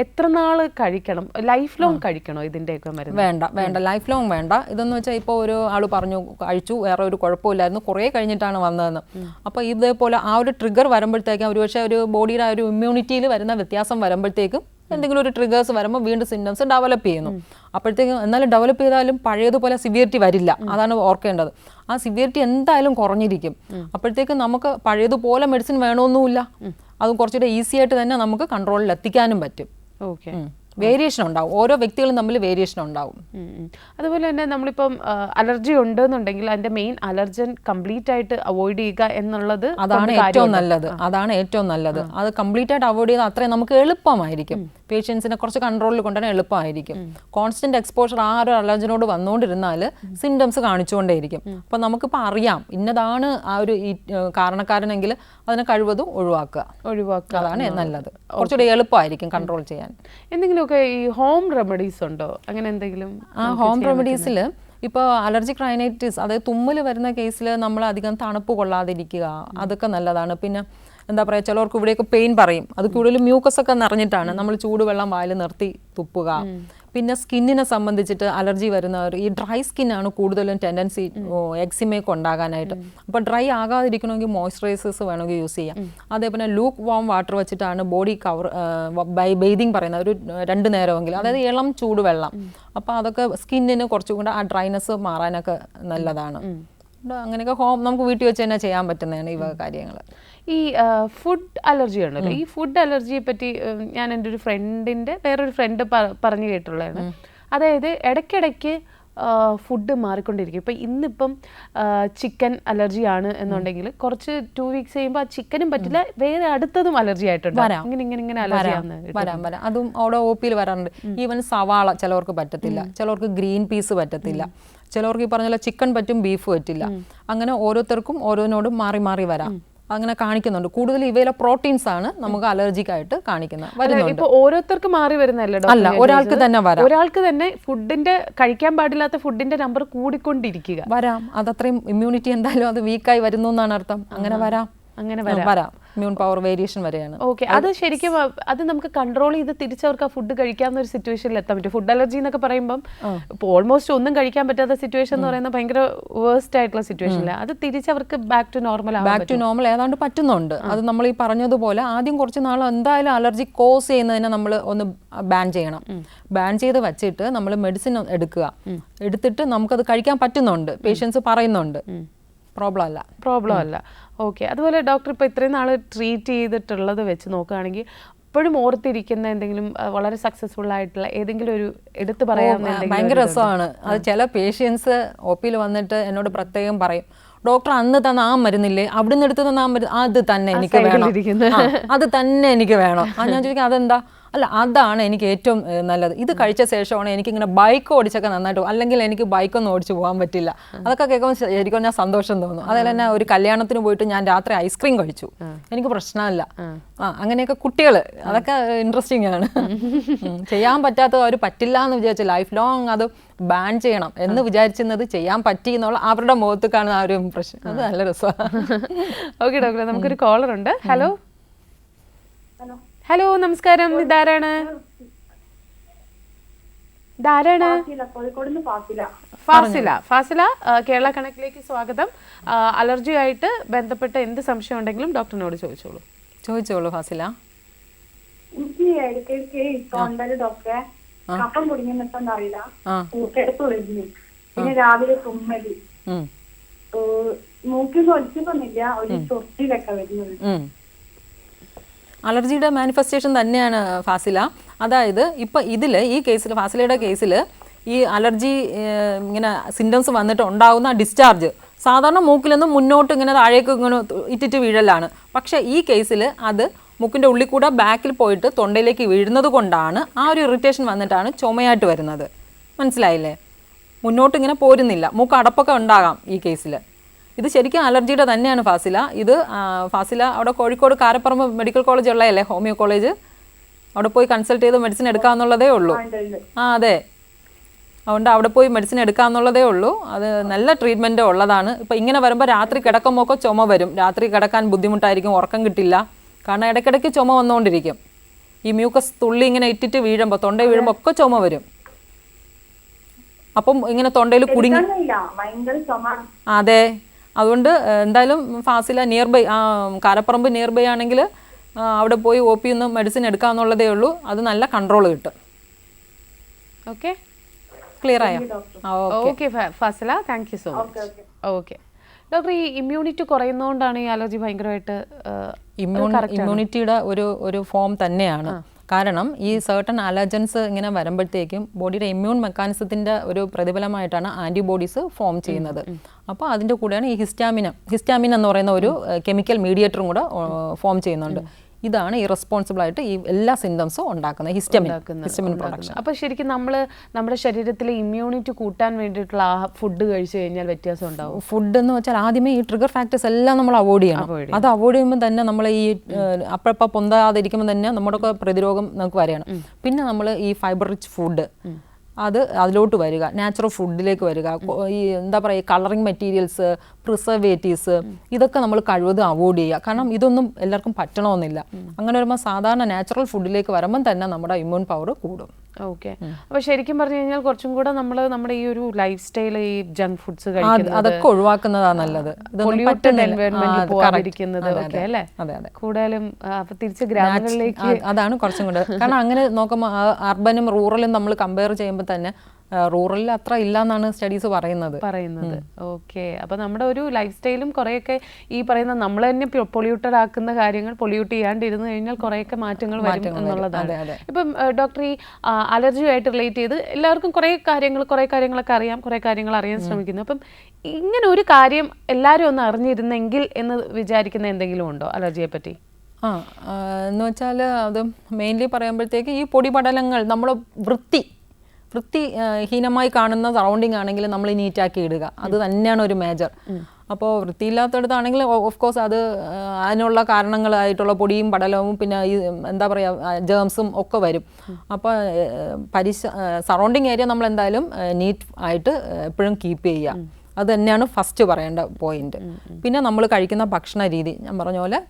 എത്ര നാൾ കഴിക്കണം, ലൈഫ് ലോങ് കഴിക്കണോ ഇതിൻ്റെയൊക്കെ മരുന്ന്? വേണ്ട ലൈഫ് ലോങ് വേണ്ട. ഇതെന്ന് വെച്ചാൽ ഇപ്പോൾ ഒരു ആൾ പറഞ്ഞു കഴിച്ചു, വേറെ ഒരു കുഴപ്പമില്ലായിരുന്നു, കുറേ കഴിഞ്ഞിട്ടാണ് വന്നതെന്ന്. അപ്പോൾ ഇതേപോലെ ആ ഒരു ട്രിഗർ വരുമ്പോഴത്തേക്കും ഒരുപക്ഷെ ഒരു ബോഡിയുടെ ആ ഒരു ഇമ്മ്യൂണിറ്റിയിൽ വരുന്ന വ്യത്യാസം വരുമ്പോഴത്തേക്കും എന്തെങ്കിലും ഒരു ട്രിഗേഴ്സ് വരുമ്പോൾ വീണ്ടും സിംറ്റംസ് ഡെവലപ്പ് ചെയ്യുന്നു. അപ്പോഴത്തേക്കും എന്നാലും ഡെവലപ്പ് ചെയ്താലും പഴയതുപോലെ സിവിയറിറ്റി വരില്ല, അതാണ് ഓർക്കേണ്ടത്. ആ സിവിയറിറ്റി എന്തായാലും കുറഞ്ഞിരിക്കും. അപ്പോഴത്തേക്കും നമുക്ക് പഴയതുപോലെ മെഡിസിൻ വേണമെന്നുമില്ല, അതും കുറച്ചുകൂടെ ഈസി ആയിട്ട് തന്നെ നമുക്ക് കൺട്രോളിൽ എത്തിക്കാനും പറ്റും. ഓക്കെ, വേരിയേഷൻ ഉണ്ടാവും, ഓരോ വ്യക്തികളും തമ്മിൽ വേരിയേഷൻ ഉണ്ടാവും. അതുപോലെ തന്നെ നമ്മളിപ്പം അലർജി ഉണ്ടെന്നുണ്ടെങ്കിൽ അതിന്റെ മെയിൻ അലർജൻ കംപ്ലീറ്റ് ആയിട്ട് അവോയ്ഡ് ചെയ്യുക എന്നുള്ളത് അതാണ് ഏറ്റവും നല്ലത്. അത് കംപ്ലീറ്റ് ആയിട്ട് അവോയ്ഡ് ചെയ്താൽ അത്രയും നമുക്ക് എളുപ്പമായിരിക്കും, പേഷ്യൻസിനെ കുറച്ച് കൺട്രോളിൽ കൊണ്ടുവരാൻ എളുപ്പമായിരിക്കും. കോൺസ്റ്റന്റ് എക്സ്പോഷർ ആ ഒരു അലർജിനോട് വന്നുകൊണ്ടിരുന്നാൽ സിംറ്റംസ് കാണിച്ചുകൊണ്ടേയിരിക്കും. അപ്പം നമുക്കിപ്പോൾ അറിയാം ഇന്നതാണ് ആ ഒരു കാരണക്കാരനെങ്കിൽ അതിനെ കഴിവതും ഒഴിവാക്കുക. അതാണ് നല്ലത്, കുറച്ചുകൂടി എളുപ്പമായിരിക്കും കൺട്രോൾ ചെയ്യാൻ. എന്തെങ്കിലുമൊക്കെ ഈ ഹോം റെമഡീസ് ഉണ്ടോ, അങ്ങനെ എന്തെങ്കിലും? ഹോം റെമഡീസിൽ ഇപ്പോൾ അലർജിക് റൈനൈറ്റിസ്, അതായത് തുമ്മൽ വരുന്ന കേസിൽ നമ്മൾ അധികം തണുപ്പ് കൊള്ളാതിരിക്കുക, അതൊക്കെ നല്ലതാണ്. പിന്നെ എന്താ പറയുക, ചിലർക്ക് ഇവിടെയൊക്കെ പെയിൻ പറയും, അത് കൂടുതലും മ്യൂക്കസ് ഒക്കെ നിറഞ്ഞിട്ടാണ്, നമ്മൾ ചൂടുവെള്ളം വായിൽ നിർത്തി തുപ്പുക. പിന്നെ സ്കിന്നിനെ സംബന്ധിച്ചിട്ട് അലർജി വരുന്നവർ ഈ ഡ്രൈ സ്കിന്നാണ് കൂടുതലും ടെൻഡൻസി എക്സിമയൊക്കെ ഉണ്ടാകാനായിട്ട്. അപ്പോൾ ഡ്രൈ ആകാതിരിക്കണമെങ്കിൽ മോയ്സ്ചറൈസേഴ്സ് വേണമെങ്കിൽ യൂസ് ചെയ്യാം. അതേപോലെ ലൂക്ക് വാം വാട്ടർ വെച്ചിട്ടാണ് ബോഡി കവർ ബെയ്തിങ് പറയുന്നത്, ഒരു 2 നേരമെങ്കിലും, അതായത് ഇളം ചൂടുവെള്ളം. അപ്പോൾ അതൊക്കെ സ്കിന്നിന് കുറച്ചും കൂടെ ആ ഡ്രൈനെസ് മാറാനൊക്കെ നല്ലതാണ്. അങ്ങനെയൊക്കെ നമുക്ക് വീട്ടിൽ വെച്ച് തന്നെ ചെയ്യാൻ പറ്റുന്നതാണ് ഈ കാര്യങ്ങൾ. ഈ ഫുഡ് അലർജി ഉണ്ടല്ലോ, ഈ ഫുഡ് അലർജിയെ പറ്റി ഞാൻ എൻ്റെ ഒരു ഫ്രണ്ടിൻ്റെ വേറൊരു ഫ്രണ്ട് പറഞ്ഞു കേട്ടുള്ളതാണ്. അതായത് ഇടയ്ക്കിടയ്ക്ക് ഫുഡ് മാറിക്കൊണ്ടിരിക്കും. ഇപ്പം ഇന്നിപ്പം ചിക്കൻ അലർജി ആണ് എന്നുണ്ടെങ്കിൽ കുറച്ച് 2 വീക്സ് കഴിയുമ്പോൾ ആ ചിക്കനും പറ്റില്ല, വേറെ അടുത്തതും അലർജി ആയിട്ടുണ്ട്. ഇങ്ങനെ അലർജി വരാം. അതും അവിടെ OP-യിൽ വരാറുണ്ട്. ഈവൻ സവാള ചിലവർക്ക് പറ്റത്തില്ല, ചിലവർക്ക് ഗ്രീൻ പീസ് പറ്റത്തില്ല, ചിലവർക്ക് ഈ പറഞ്ഞ ചിക്കൻ പറ്റും, ബീഫ് പറ്റില്ല. അങ്ങനെ ഓരോരുത്തർക്കും ഓരോന്നോടും മാറി മാറി വരാം. അങ്ങനെ കാണിക്കുന്നുണ്ട്. കൂടുതൽ ഇവയിലെ പ്രോട്ടീൻസ് ആണ് നമുക്ക് അലർജിക് ആയിട്ട് കാണിക്കുന്നത്. ഇപ്പൊ ഓരോരുത്തർക്ക് മാറി വരുന്നല്ലേ? അല്ല, ഒരാൾക്ക് തന്നെ വരാം. ഒരാൾക്ക് തന്നെ ഫുഡിന്റെ കഴിക്കാൻ പാടില്ലാത്ത ഫുഡിന്റെ നമ്പർ കൂടിക്കൊണ്ടിരിക്കുക വരാം. അതത്രയും ഇമ്മ്യൂണിറ്റി എന്തായാലും അത് വീക്കായി വരുന്നു എന്നാണ് അർത്ഥം. അങ്ങനെ വരാം. ഇമ്മ്യൂൺ പവർ വേരിയേഷൻ വരെയാണ്. ഓക്കെ, അത് ശരിക്കും അത് നമുക്ക് കൺട്രോൾ ചെയ്ത് തിരിച്ചവർക്ക് ആ ഫുഡ് കഴിക്കാവുന്ന ഒരു സിറ്റുവേഷനിൽ എത്താൻ പറ്റും. ഫുഡ് അലർജി എന്നൊക്കെ പറയുമ്പോൾ ഇപ്പോൾ ഓൾമോസ്റ്റ് ഒന്നും കഴിക്കാൻ പറ്റാത്ത സിറ്റുവേഷൻ എന്ന് പറയുന്നത് ഭയങ്കര വേഴ്സ്റ്റ് ആയിട്ടുള്ള സിറ്റുവേഷനില്ല. അത് തിരിച്ചവർക്ക് ബാക്ക് ടു നോർമൽ ഏതാണ്ട് പറ്റുന്നുണ്ട്. അത് നമ്മൾ ഈ പറഞ്ഞതുപോലെ ആദ്യം കുറച്ച് നാൾ എന്തായാലും അലർജി കോസ് ചെയ്യുന്നതിനെ നമ്മൾ ഒന്ന് ബാൻ ചെയ്യണം. ബാൻ ചെയ്ത് വെച്ചിട്ട് നമ്മൾ മെഡിസിൻ എടുത്തിട്ട് നമുക്കത് കഴിക്കാൻ പറ്റുന്നുണ്ട്, പേഷ്യൻസ് പറയുന്നുണ്ട്, പ്രോബ്ലം അല്ല. ഓക്കെ, അതുപോലെ ഡോക്ടർ ഇപ്പോൾ ഇത്രയും നാൾ ട്രീറ്റ് ചെയ്തിട്ടുള്ളത് വെച്ച് നോക്കുകയാണെങ്കിൽ ഇപ്പോഴും ഓർത്തിരിക്കുന്ന എന്തെങ്കിലും വളരെ സക്സസ്ഫുൾ ആയിട്ടുള്ള ഏതെങ്കിലും ഒരു എടുത്തു പറയാവുന്ന? ഭയങ്കര രസമാണ് അത്. ചില പേഷ്യൻസ് OP-യിൽ വന്നിട്ട് എന്നോട് പ്രത്യേകം പറയും, ഡോക്ടർ അന്ന് തന്ന ആ മരുന്നില്ലേ, അവിടുന്ന് എടുത്ത് തന്ന ആ മരുന്ന് അത് തന്നെ എനിക്ക് വേണം, അത് തന്നെ എനിക്ക് വേണം. ഞാൻ ചോദിക്കാം അതെന്താ? അല്ല, അതാണ് എനിക്ക് ഏറ്റവും നല്ലത്. ഇത് കഴിച്ച ശേഷമാണ് എനിക്കിങ്ങനെ ബൈക്ക് ഓടിച്ചൊക്കെ നന്നായിട്ട്, അല്ലെങ്കിൽ എനിക്ക് ബൈക്കൊന്നും ഓടിച്ച് പോകാൻ പറ്റില്ല. അതൊക്കെ കേൾക്കുമ്പോൾ ശരിക്കും ഞാൻ സന്തോഷം തോന്നും. അതുപോലെ തന്നെ ഒരു കല്യാണത്തിന് പോയിട്ട് ഞാൻ രാത്രി ഐസ്ക്രീം കഴിച്ചു, എനിക്ക് പ്രശ്നമില്ല. അങ്ങനെയൊക്കെ കുട്ടികൾ, അതൊക്കെ ഇൻട്രസ്റ്റിംഗ് ആണ്. ചെയ്യാൻ പറ്റാത്ത ഒരു പറ്റില്ല എന്ന് വിചാരിച്ചു ലൈഫ് ലോങ് അത് ബാൻ ചെയ്യണം എന്ന് വിചാരിച്ചിരുന്നത് ചെയ്യാൻ പറ്റി എന്നുള്ള അവരുടെ മുഖത്ത് കാണുന്ന ആ ഒരു ഇംപ്രഷൻ, അത് നല്ല രസമാണ്. ഓക്കെ ഡോക്ടർ, നമുക്കൊരു കോളർ ഉണ്ട്. ഹലോ, നമസ്കാരം. ഇതാരാണ്? ഫാസില, കേരള കണക്കിലേക്ക് സ്വാഗതം. അലർജിയായിട്ട് ബന്ധപ്പെട്ട എന്ത് സംശയം ഉണ്ടെങ്കിലും ഡോക്ടറിനോട് ചോദിച്ചോളൂ ഫാസില. എനിക്ക് ഇടയ്ക്കിടയ്ക്ക് തൊണ്ടയില് ഡോക്ടറെ കഫം കുടുങ്ങിയെന്ന് അറിയില്ല, കിടപ്പ് വരുന്നു, പിന്നെ രാവിലെ തുമ്മല്, മൂക്കിൽ ഒലിച്ചൊന്നുമില്ല, ഒരു ചൊറിച്ചിലൊക്കെ വരുന്നത്. അലർജിയുടെ മാനിഫെസ്റ്റേഷൻ തന്നെയാണ് ഫാസില. അതായത് ഇപ്പം ഈ കേസിൽ, ഫാസിലയുടെ കേസിൽ ഈ അലർജി ഇങ്ങനെ സിംറ്റംസ് വന്നിട്ട് ഉണ്ടാകുന്ന ഡിസ്ചാർജ് സാധാരണ മൂക്കിൽ നിന്ന് മുന്നോട്ട് ഇങ്ങനെ താഴേക്ക് ഇങ്ങനെ ഇറ്റിറ്റ് വീഴലാണ്. പക്ഷേ ഈ കേസിൽ അത് മൂക്കിൻ്റെ ഉള്ളിൽ കൂടെ ബാക്കിൽ പോയിട്ട് തൊണ്ടയിലേക്ക് വീഴുന്നത് കൊണ്ടാണ് ആ ഒരു ഇറിറ്റേഷൻ വന്നിട്ടാണ് ചുമയായിട്ട് വരുന്നത്. മനസ്സിലായില്ലേ? മുന്നോട്ട് ഇങ്ങനെ പോരുന്നില്ല. മൂക്ക് അടപ്പൊക്കെ ഉണ്ടാകാം ഈ കേസിൽ. ഇത് ശരിക്കും അലർജിയുടെ തന്നെയാണ് ഫാസില. ഇത് ഫാസില അവിടെ കോഴിക്കോട് കാരപ്പറമ്പ് മെഡിക്കൽ കോളേജ് ഉള്ളതല്ലേ, ഹോമിയോ കോളേജ്, അവിടെ പോയി കൺസൾട്ട് ചെയ്ത് മെഡിസിൻ എടുക്കാമെന്നുള്ളതേ ഉള്ളൂ. അതെ, അതുകൊണ്ട് അവിടെ പോയി മെഡിസിൻ എടുക്കാമെന്നുള്ളതേ ഉള്ളൂ. അത് നല്ല ട്രീറ്റ്മെൻറ്റ് ഉള്ളതാണ്. ഇപ്പോൾ ഇങ്ങനെ വരുമ്പോൾ രാത്രി കിടക്കുമ്പോഴൊക്കെ ചുമ വരും. രാത്രി കിടക്കാൻ ബുദ്ധിമുട്ടായിരിക്കും, ഉറക്കം കിട്ടില്ല. കാരണം ഇടയ്ക്കിടയ്ക്ക് ചുമ വന്നുകൊണ്ടിരിക്കും. ഈ മ്യൂക്കസ് തുള്ളി ഇങ്ങനെ ഇട്ടിട്ട് വീഴുമ്പോൾ, തൊണ്ടയിൽ വീഴുമ്പോൾ ഒക്കെ ചുമ വരും. അപ്പം ഇങ്ങനെ തൊണ്ടയിൽ കുടുങ്ങി. അതെ, അതുകൊണ്ട് എന്തായാലും Fazila nearby, Karaparamba nearby ആണെങ്കിൽ അവിടെ പോയി OP ഒന്ന് മെഡിസിൻ എടുക്കാമെന്നുള്ളതേ ഉള്ളൂ. അത് നല്ല കൺട്രോൾ കിട്ടും. ഓക്കെ, ക്ലിയർ ആയോ? Okay Fasila, thank you so much. Okay doctor, ഈ ഇമ്മ്യൂണിറ്റി കുറയുന്നതുകൊണ്ടാണ് ഈ അലർജി ഭയങ്കരമായിട്ട് ഇമ്മ്യൂണിറ്റിയുടെ ഒരു ഫോം തന്നെയാണ്. കാരണം ഈ സർട്ടൺ അലർജൻസ് ഇങ്ങനെ വരുമ്പോഴത്തേക്കും ബോഡിയുടെ ഇമ്മ്യൂൺ മെക്കാനിസത്തിൻ്റെ ഒരു പ്രതിഫലമായിട്ടാണ് ആൻറ്റിബോഡീസ് ഫോം ചെയ്യുന്നത്. അപ്പോൾ അതിൻ്റെ കൂടെയാണ് ഈ ഹിസ്റ്റാമിൻ എന്ന് പറയുന്ന ഒരു കെമിക്കൽ മീഡിയേറ്ററും കൂടെ ഫോം ചെയ്യുന്നുണ്ട്. ഇതാണ് ഈ റെസ്പോൺസിബിൾ ആയിട്ട് ഈ എല്ലാ സിംറ്റംസും ഉണ്ടാക്കുന്നത്, ഹിസ്റ്റമിൻ പ്രൊഡക്ഷൻ. അപ്പോൾ ശരിക്കും നമ്മുടെ ശരീരത്തിലെ ഇമ്മ്യൂണിറ്റി കൂട്ടാൻ വേണ്ടിയിട്ടുള്ള ഫുഡ് കഴിച്ചു കഴിഞ്ഞാൽ വ്യത്യാസം ഉണ്ടാവും? ഫുഡ് എന്ന് വെച്ചാൽ ആദ്യമേ ഈ ട്രിഗർ ഫാക്ടേഴ്സ് എല്ലാം നമ്മൾ അവോയ്ഡ് ചെയ്യണം. അത് അവോയ്ഡ് ചെയ്യുമ്പോൾ തന്നെ നമ്മൾ ഈ അപ്പഴപ്പം പൊന്താതിരിക്കുമ്പോൾ തന്നെ നമ്മുടെ പ്രതിരോധം നമുക്ക് വരികയാണ്. പിന്നെ നമ്മൾ ഈ ഫൈബർ റിച്ച് ഫുഡ് അതിലോട്ട് വരിക, നാച്ചുറൽ ഫുഡിലേക്ക് വരിക. ഈ എന്താ പറയുക, കളറിങ് മെറ്റീരിയൽസ്, പ്രിസർവേറ്റീവ്സ്, ഇതൊക്കെ നമ്മൾ കഴിവതും അവോയ്ഡ് ചെയ്യുക. കാരണം ഇതൊന്നും എല്ലാവർക്കും പറ്റണമെന്നില്ല. അങ്ങനെ വരുമ്പോൾ സാധാരണ നാച്ചുറൽ ഫുഡിലേക്ക് വരുമ്പം തന്നെ നമ്മുടെ ഇമ്മ്യൂൺ പവർ കൂടും. ഓക്കെ, അപ്പോൾ ശരിക്കും പറഞ്ഞു കഴിഞ്ഞാൽ കുറച്ചും കൂടെ നമ്മുടെ ഈ ഒരു ലൈഫ് സ്റ്റൈൽ, ഈ ജങ്ക് ഫുഡ്സ് അതൊക്കെ ഒഴിവാക്കുന്നതാണ് നല്ലത്. കൂടുതലും തിരിച്ച് ഗ്രാമങ്ങളിലേക്ക്, അതാണ് കുറച്ചും കൂടെ. കാരണം അങ്ങനെ നോക്കുമ്പോൾ അർബനും റൂറലും നമ്മൾ കമ്പയർ ചെയ്യുമ്പോൾ തന്നെ റൂറലിൽ അത്ര ഇല്ല എന്നാണ് സ്റ്റഡീസ് പറയുന്നത്. ഓക്കെ, അപ്പോൾ നമ്മുടെ ഒരു ലൈഫ് സ്റ്റൈലും കുറേയൊക്കെ ഈ പറയുന്ന നമ്മൾ തന്നെ പൊള്യൂട്ടഡ് ആക്കുന്ന കാര്യങ്ങൾ പൊള്യൂട്ട് ചെയ്യാണ്ടിരുന്നു കഴിഞ്ഞാൽ കുറേയൊക്കെ മാറ്റങ്ങൾ വരും എന്നുള്ളതാണ്. ഇപ്പം ഡോക്ടർ, ഈ അലർജിയുമായിട്ട് റിലേറ്റ് ചെയ്ത് എല്ലാവർക്കും കുറേ കാര്യങ്ങളൊക്കെ അറിയാം, കുറേ കാര്യങ്ങൾ അറിയാൻ ശ്രമിക്കുന്നു. അപ്പം ഇങ്ങനെ ഒരു കാര്യം എല്ലാവരും ഒന്ന് അറിഞ്ഞിരുന്നെങ്കിൽ എന്ന് വിചാരിക്കുന്ന എന്തെങ്കിലും ഉണ്ടോ അലർജിയെ പറ്റി? എന്ന് വെച്ചാൽ അത് മെയിൻലി പറയുമ്പോഴത്തേക്ക് ഈ പൊടിപടലങ്ങൾ നമ്മൾ വൃത്തിഹീനമായി കാണുന്ന സറൗണ്ടിങ് ആണെങ്കിൽ നമ്മൾ നീറ്റാക്കി ഇടുക, അത് തന്നെയാണ് ഒരു മേജർ. അപ്പോൾ വൃത്തിയില്ലാത്തടത്താണെങ്കിൽ ഓഫ് കോഴ്സ് അത് അതിനുള്ള കാരണങ്ങളായിട്ടുള്ള പൊടിയും പടലവും പിന്നെ ഈ എന്താ പറയുക ജേംസും ഒക്കെ വരും. അപ്പോൾ സറൗണ്ടിങ് ഏരിയ നമ്മൾ എന്തായാലും നീറ്റ് ആയിട്ട് എപ്പോഴും കീപ്പ് ചെയ്യുക. അത് തന്നെയാണ് ഫസ്റ്റ് പറയേണ്ട പോയിന്റ്. പിന്നെ നമ്മൾ കഴിക്കുന്ന ഭക്ഷണ രീതി ഞാൻ പറഞ്ഞ പോലെ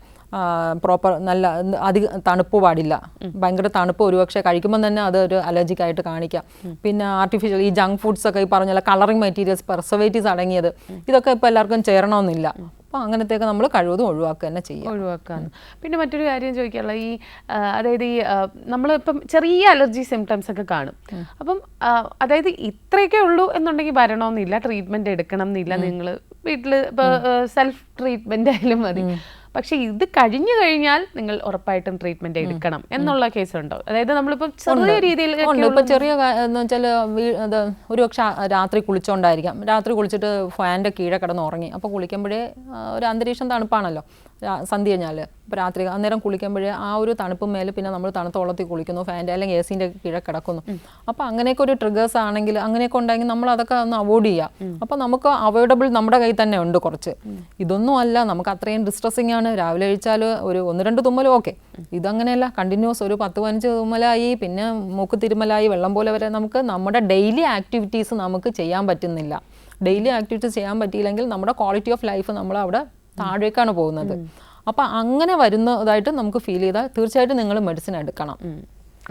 പ്രോപ്പർ, നല്ല അധികം തണുപ്പ് പാടില്ല. ഭയങ്കര തണുപ്പ് ഒരുപക്ഷെ കഴിക്കുമ്പോൾ തന്നെ അത് ഒരു അലർജിക്കായിട്ട് കാണിക്കാം. പിന്നെ ആർട്ടിഫിഷ്യൽ ഈ ജങ്ക് ഫുഡ്സ് ഒക്കെ ഈ പറഞ്ഞ കളറിങ് മെറ്റീരിയൽസ്, പ്രിസർവേറ്റീവ്സ് അടങ്ങിയത്, ഇതൊക്കെ ഇപ്പോൾ എല്ലാവർക്കും ചേരണമെന്നില്ല. അപ്പോൾ അങ്ങനത്തെയൊക്കെ നമ്മൾ കഴിവതും ഒഴിവാക്കുക തന്നെ ഒഴിവാക്കാണ്. പിന്നെ മറ്റൊരു കാര്യം ചോദിക്കാനുള്ള ഈ അതായത് ഈ നമ്മളിപ്പം ചെറിയ അലർജി സിംറ്റംസ് ഒക്കെ കാണും. അപ്പം അതായത് ഇത്രയൊക്കെ ഉള്ളൂ എന്നുണ്ടെങ്കിൽ വരണമെന്നില്ല, ട്രീറ്റ്മെൻറ്റ് എടുക്കണം എന്നില്ല. നിങ്ങൾ വീട്ടിൽ ഇപ്പോൾ സെൽഫ് ട്രീറ്റ്മെൻ്റ് ആയാലും മതി. പക്ഷെ ഇത് കഴിഞ്ഞു കഴിഞ്ഞാൽ നിങ്ങൾ ഉറപ്പായിട്ടും ട്രീറ്റ്മെന്റ് എടുക്കണം എന്നുള്ള കേസുണ്ടോ? അതായത് നമ്മളിപ്പോൾ ചെറിയ രീതിയിൽ ഇപ്പം ചെറിയ എന്ന് വെച്ചാൽ ഒരുപക്ഷെ രാത്രി കുളിച്ചോണ്ടായിരിക്കാം, രാത്രി കുളിച്ചിട്ട് ഫാൻ്റെ കീഴെ കിടന്ന് ഉറങ്ങി. അപ്പോൾ കുളിക്കുമ്പോഴേ ഒരു അന്തരീക്ഷം തണുപ്പാണല്ലോ സന്ധ്യ കഴിഞ്ഞാൽ. അപ്പോൾ രാത്രി അന്നേരം കുളിക്കുമ്പോഴേ ആ ഒരു തണുപ്പ് മേലെ പിന്നെ നമ്മൾ തണുത്ത വെള്ളത്തിൽ കുളിക്കുന്നു, ഫാൻ്റെ അല്ലെങ്കിൽ AC-ൻ്റെ കീഴെ കിടക്കുന്നു. അപ്പോൾ അങ്ങനെയൊക്കെ ഒരു ട്രിഗേഴ്സ് ആണെങ്കിൽ അങ്ങനെയൊക്കെ ഉണ്ടെങ്കിൽ നമ്മൾ അതൊക്കെ ഒന്ന് അവോയ്ഡ് ചെയ്യുക. അപ്പോൾ നമുക്ക് അവോയ്ഡബിൾ നമ്മുടെ കയ്യിൽ തന്നെ ഉണ്ട് കുറച്ച്. ഇതൊന്നും അല്ല നമുക്ക് അത്രയും ഡിസ്ട്രെസ്സിങ് ആണ്. രാവിലെ കഴിച്ചാൽ ഒരു 1-2 തുമ്മലും ഓക്കെ. ഇതങ്ങനെയല്ല, കണ്ടിന്യൂസ് ഒരു 10-15 തുമ്മലായി, പിന്നെ മൂക്ക് തിരുമലായി, വെള്ളം പോലെ വരെ നമുക്ക് നമ്മുടെ ഡെയിലി ആക്ടിവിറ്റീസ് നമുക്ക് ചെയ്യാൻ പറ്റുന്നില്ല. ഡെയിലി ആക്ടിവിറ്റീസ് ചെയ്യാൻ പറ്റിയില്ലെങ്കിൽ നമ്മുടെ ക്വാളിറ്റി ഓഫ് ലൈഫ് നമ്മൾ അവിടെ താഴേക്കാണ് പോകുന്നത്. അപ്പോൾ അങ്ങനെ വരുന്നതായിട്ട് നമുക്ക് ഫീൽ ചെയ്താൽ തീർച്ചയായിട്ടും നിങ്ങൾ മെഡിസിൻ എടുക്കണം.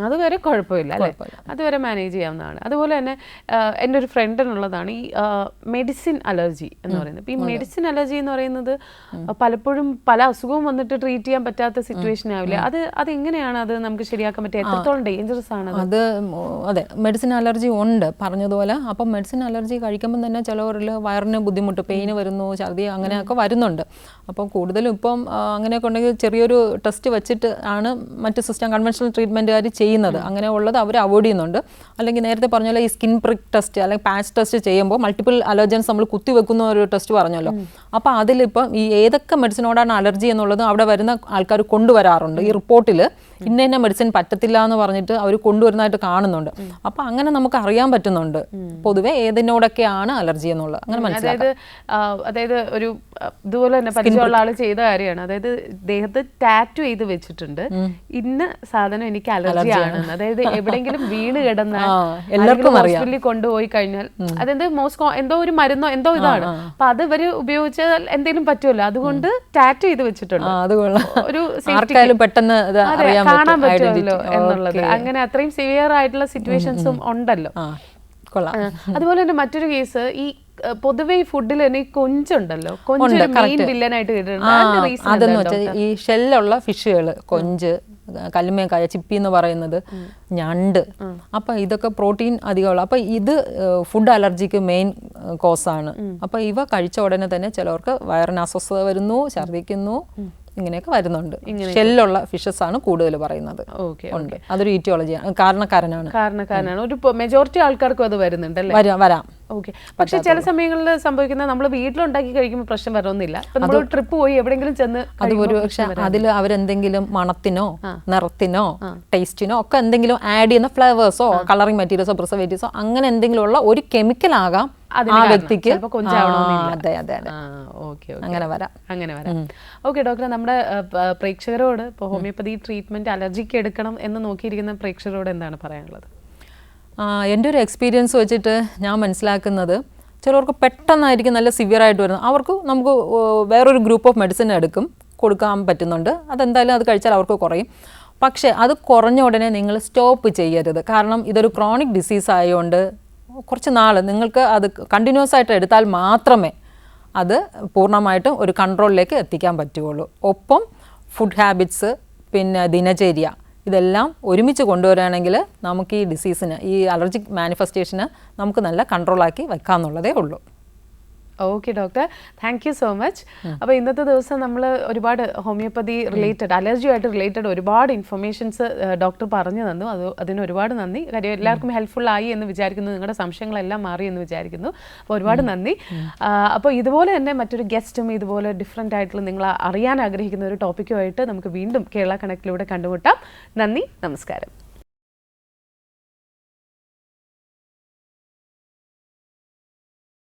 അതുവരെ കുഴപ്പമില്ല അല്ലേ, അതുവരെ മാനേജ് ചെയ്യാവുന്നതാണ്. അതുപോലെ തന്നെ എൻ്റെ ഒരു ഫ്രണ്ടിനുള്ളതാണ് ഈ മെഡിസിൻ അലർജി എന്ന് പറയുന്നത്. അപ്പോൾ ഈ മെഡിസിൻ അലർജി എന്ന് പറയുന്നത് പലപ്പോഴും പല അസുഖവും വന്നിട്ട് ട്രീറ്റ് ചെയ്യാൻ പറ്റാത്ത സിറ്റുവേഷൻ ആവില്ല. അത് എങ്ങനെയാണ് അത് നമുക്ക് ശരിയാക്കാൻ പറ്റുക? എത്രത്തോളം ഡേഞ്ചറസ് ആണ് അത്? അതെ, മെഡിസിൻ അലർജി ഉണ്ട് പറഞ്ഞതുപോലെ. അപ്പം മെഡിസിൻ അലർജി കഴിക്കുമ്പോൾ തന്നെ ചിലവരിൽ വയറിന് ബുദ്ധിമുട്ട്, പെയിന് വരുന്നു, ഛർദി അങ്ങനെയൊക്കെ വരുന്നുണ്ട്. അപ്പം കൂടുതലും ഇപ്പം അങ്ങനെയൊക്കെ ഉണ്ടെങ്കിൽ ചെറിയൊരു ടെസ്റ്റ് വെച്ചിട്ട് ആണ് മറ്റ് സിസ്റ്റം കൺവെൻഷണൽ ട്രീറ്റ്മെൻറ്റുകാർ ചെയ്യുന്നത്. അങ്ങനെ ഉള്ളത് അവർ അവോയ്ഡ് ചെയ്യുന്നുണ്ട്. അല്ലെങ്കിൽ നേരത്തെ പറഞ്ഞ പോലെ ഈ സ്കിൻ പ്രിക് ടെസ്റ്റ് അല്ലെങ്കിൽ പാച്ച് ടെസ്റ്റ് ചെയ്യുമ്പോൾ മൾട്ടിപ്പിൾ അലർജൻസ് നമ്മൾ കുത്തിവെക്കുന്ന ഒരു ടെസ്റ്റ് പറഞ്ഞല്ലോ. അപ്പോൾ അതിലിപ്പം ഈ ഏതൊക്കെ മെഡിസിനോടാണ് അലർജി എന്നുള്ളത് അവിടെ വരുന്ന ആൾക്കാർ കൊണ്ടുവരാറുണ്ട്. ഈ റിപ്പോർട്ടിൽ ഇന്ന മെഡിസിൻ പറ്റത്തില്ല എന്ന് പറഞ്ഞിട്ട് അവർ കൊണ്ടുവരുന്നതായിട്ട് കാണുന്നുണ്ട്. അപ്പോൾ അങ്ങനെ നമുക്ക് അറിയാൻ പറ്റുന്നുണ്ട് പൊതുവെ ഏതിനോടൊക്കെയാണ് അലർജി എന്നുള്ളത്. അങ്ങനെ മനസ്സിലാക്കാം. അതായത് ഒരു ഇതുപോലെ തന്നെ പരിചയമുള്ള ആള് ചെയ്ത കാര്യമാണ്. അതായത് ദേഹത്ത് ടാറ്റു ചെയ്ത് വെച്ചിട്ടുണ്ട്, ഇന്ന സാധനം എനിക്ക് അലർജി ആണെന്ന്. അതായത് എവിടെയെങ്കിലും വീണ് കിടന്നാൽ ഹോസ്പിറ്റലിൽ കൊണ്ടുപോയി കഴിഞ്ഞാൽ അതെന്ത് എന്തോ ഒരു മരുന്നോ എന്തോ ഇതാണ്, അപ്പൊ അത് ഇവര് ഉപയോഗിച്ചാൽ എന്തെങ്കിലും പറ്റുമല്ലോ, അതുകൊണ്ട് ടാറ്റു ചെയ്ത് വെച്ചിട്ടുണ്ട്. ഒരു പെട്ടെന്ന് കാണാൻ പറ്റുമല്ലോ എന്നുള്ളത്. അങ്ങനെ അത്രയും സിവിയർ ആയിട്ടുള്ള സിറ്റുവേഷൻസും ഉണ്ടല്ലോ. അതുപോലെ തന്നെ മറ്റൊരു കേസ്, ഈ പൊതുവെ ഈ ഫുഡിൽ തന്നെ ഈ കൊഞ്ചുണ്ടല്ലോ, കൊഞ്ച് മെയിൻ വില്ലനായിട്ട് കേട്ടിട്ടുണ്ട്. അതെന്ന് വെച്ചാൽ ഈ ഷെല്ലുള്ള ഫിഷുകൾ, കൊഞ്ച്, കല്ലുമേക്കായ, ചിപ്പി എന്ന് പറയുന്നത്, ഞണ്ട്, അപ്പം ഇതൊക്കെ പ്രോട്ടീൻ അധികമുള്ള, അപ്പം ഇത് ഫുഡ് അലർജിക്ക് മെയിൻ കോസാണ്. അപ്പം ഇവ കഴിച്ച ഉടനെ തന്നെ ചിലവർക്ക് വയറിന് അസ്വസ്ഥത വരുന്നു, ഛർദ്ദിക്കുന്നു, ഇങ്ങനെയൊക്കെ വരുന്നുണ്ട്. ഷെല്ലുള്ള ഫിഷസ് ആണ് കൂടുതൽ പറയുന്നത്. ഉണ്ട്, അതൊരു ഈറ്റിയോളജിയാണ്, കാരണക്കാരനാണ്. ഒരു മെജോറിറ്റി ആൾക്കാർക്കും അത് വരുന്നുണ്ടല്ലേ? വരാം. ഓക്കെ. പക്ഷെ ചില സമയങ്ങളിൽ സംഭവിക്കുന്നത് നമ്മൾ വീട്ടിലുണ്ടാക്കി കഴിക്കുമ്പോൾ പ്രശ്നം വരണമെന്നില്ല. നമ്മൾ ട്രിപ്പ് പോയി എവിടെയെങ്കിലും ചെന്ന് അത് ഒരു പക്ഷെ അതിൽ അവരെന്തെങ്കിലും മണത്തിനോ നിറത്തിനോ ടേസ്റ്റിനോ ഒക്കെ എന്തെങ്കിലും ആഡ് ചെയ്യുന്ന ഫ്ലേവേഴ്സോ കളറിംഗ് മെറ്റീരിയൽസോ പ്രിസർവേറ്റീവ്സോ അങ്ങനെ എന്തെങ്കിലും ഉള്ള ഒരു കെമിക്കൽ ആകാം ആ വ്യക്തിക്ക്. അങ്ങനെ വരാം. ഓക്കെ ഡോക്ടർ, നമ്മുടെ പ്രേക്ഷകരോട് ഇപ്പോൾ ഹോമിയോപ്പതി ട്രീറ്റ്മെന്റ് അലർജിക്ക് എടുക്കണം എന്ന് നോക്കിയിരിക്കുന്ന പ്രേക്ഷകരോട് എന്താണ് പറയാനുള്ളത്? എൻ്റെ ഒരു എക്സ്പീരിയൻസ് വെച്ചിട്ട് ഞാൻ മനസ്സിലാക്കുന്നത്, ചിലർക്ക് പെട്ടെന്നായിരിക്കും നല്ല സിവിയറായിട്ട് വരുന്നത്. അവർക്ക് നമുക്ക് വേറൊരു ഗ്രൂപ്പ് ഓഫ് മെഡിസിൻ കൊടുക്കാൻ പറ്റുന്നുണ്ട്. അതെന്തായാലും അത് കഴിച്ചാൽ അവർക്ക് കുറയും. പക്ഷേ അത് കുറഞ്ഞ ഉടനെ നിങ്ങൾ സ്റ്റോപ്പ് ചെയ്യരുത്. കാരണം ഇതൊരു ക്രോണിക് ഡിസീസ് ആയതുകൊണ്ട് കുറച്ച് നാൾ നിങ്ങൾക്ക് അത് കണ്ടിന്യൂസ് ആയിട്ട് എടുത്താൽ മാത്രമേ അത് പൂർണ്ണമായിട്ടും ഒരു കൺട്രോളിലേക്ക് എത്തിക്കാൻ പറ്റുകയുള്ളൂ. ഒപ്പം ഫുഡ് ഹാബിറ്റ്സ്, പിന്നെ ദിനചര്യ, ഇതെല്ലാം ഒരുമിച്ച് കൊണ്ടുവരികയാണെങ്കിൽ നമുക്ക് ഈ ഡിസീസിന്, ഈ അലർജിക് മാനിഫെസ്റ്റേഷന് നമുക്ക് നല്ല കൺട്രോളാക്കി വെക്കാമെന്നുള്ളതേ ഉള്ളൂ. Okay doctor, thank you so much. അപ്പോൾ ഇന്നത്തെ ദിവസം നമ്മൾ ഒരുപാട് ഹോമിയോപ്പതി റിലേറ്റഡ്, അലർജിയുമായിട്ട് റിലേറ്റഡ് ഒരുപാട് ഇൻഫർമേഷൻസ് ഡോക്ടർ പറഞ്ഞു തന്നു. അതിന് ഒരുപാട് നന്ദി. കാര്യം എല്ലാവർക്കും ഹെൽപ്ഫുൾ ആയി എന്ന് വിചാരിക്കുന്നു, നിങ്ങളുടെ സംശയങ്ങളെല്ലാം മാറി എന്ന് വിചാരിക്കുന്നു. അപ്പോൾ ഒരുപാട് നന്ദി. അപ്പോൾ ഇതുപോലെ തന്നെ മറ്റൊരു ഗസ്റ്റും ഇതുപോലെ ഡിഫറെൻ്റ് ആയിട്ടുള്ള നിങ്ങൾ അറിയാൻ ആഗ്രഹിക്കുന്ന ഒരു ടോപ്പിക്കുമായിട്ട് നമുക്ക് വീണ്ടും കേരള കണക്റ്റിലൂടെ കണ്ടുമുട്ടാം. നന്ദി, നമസ്കാരം.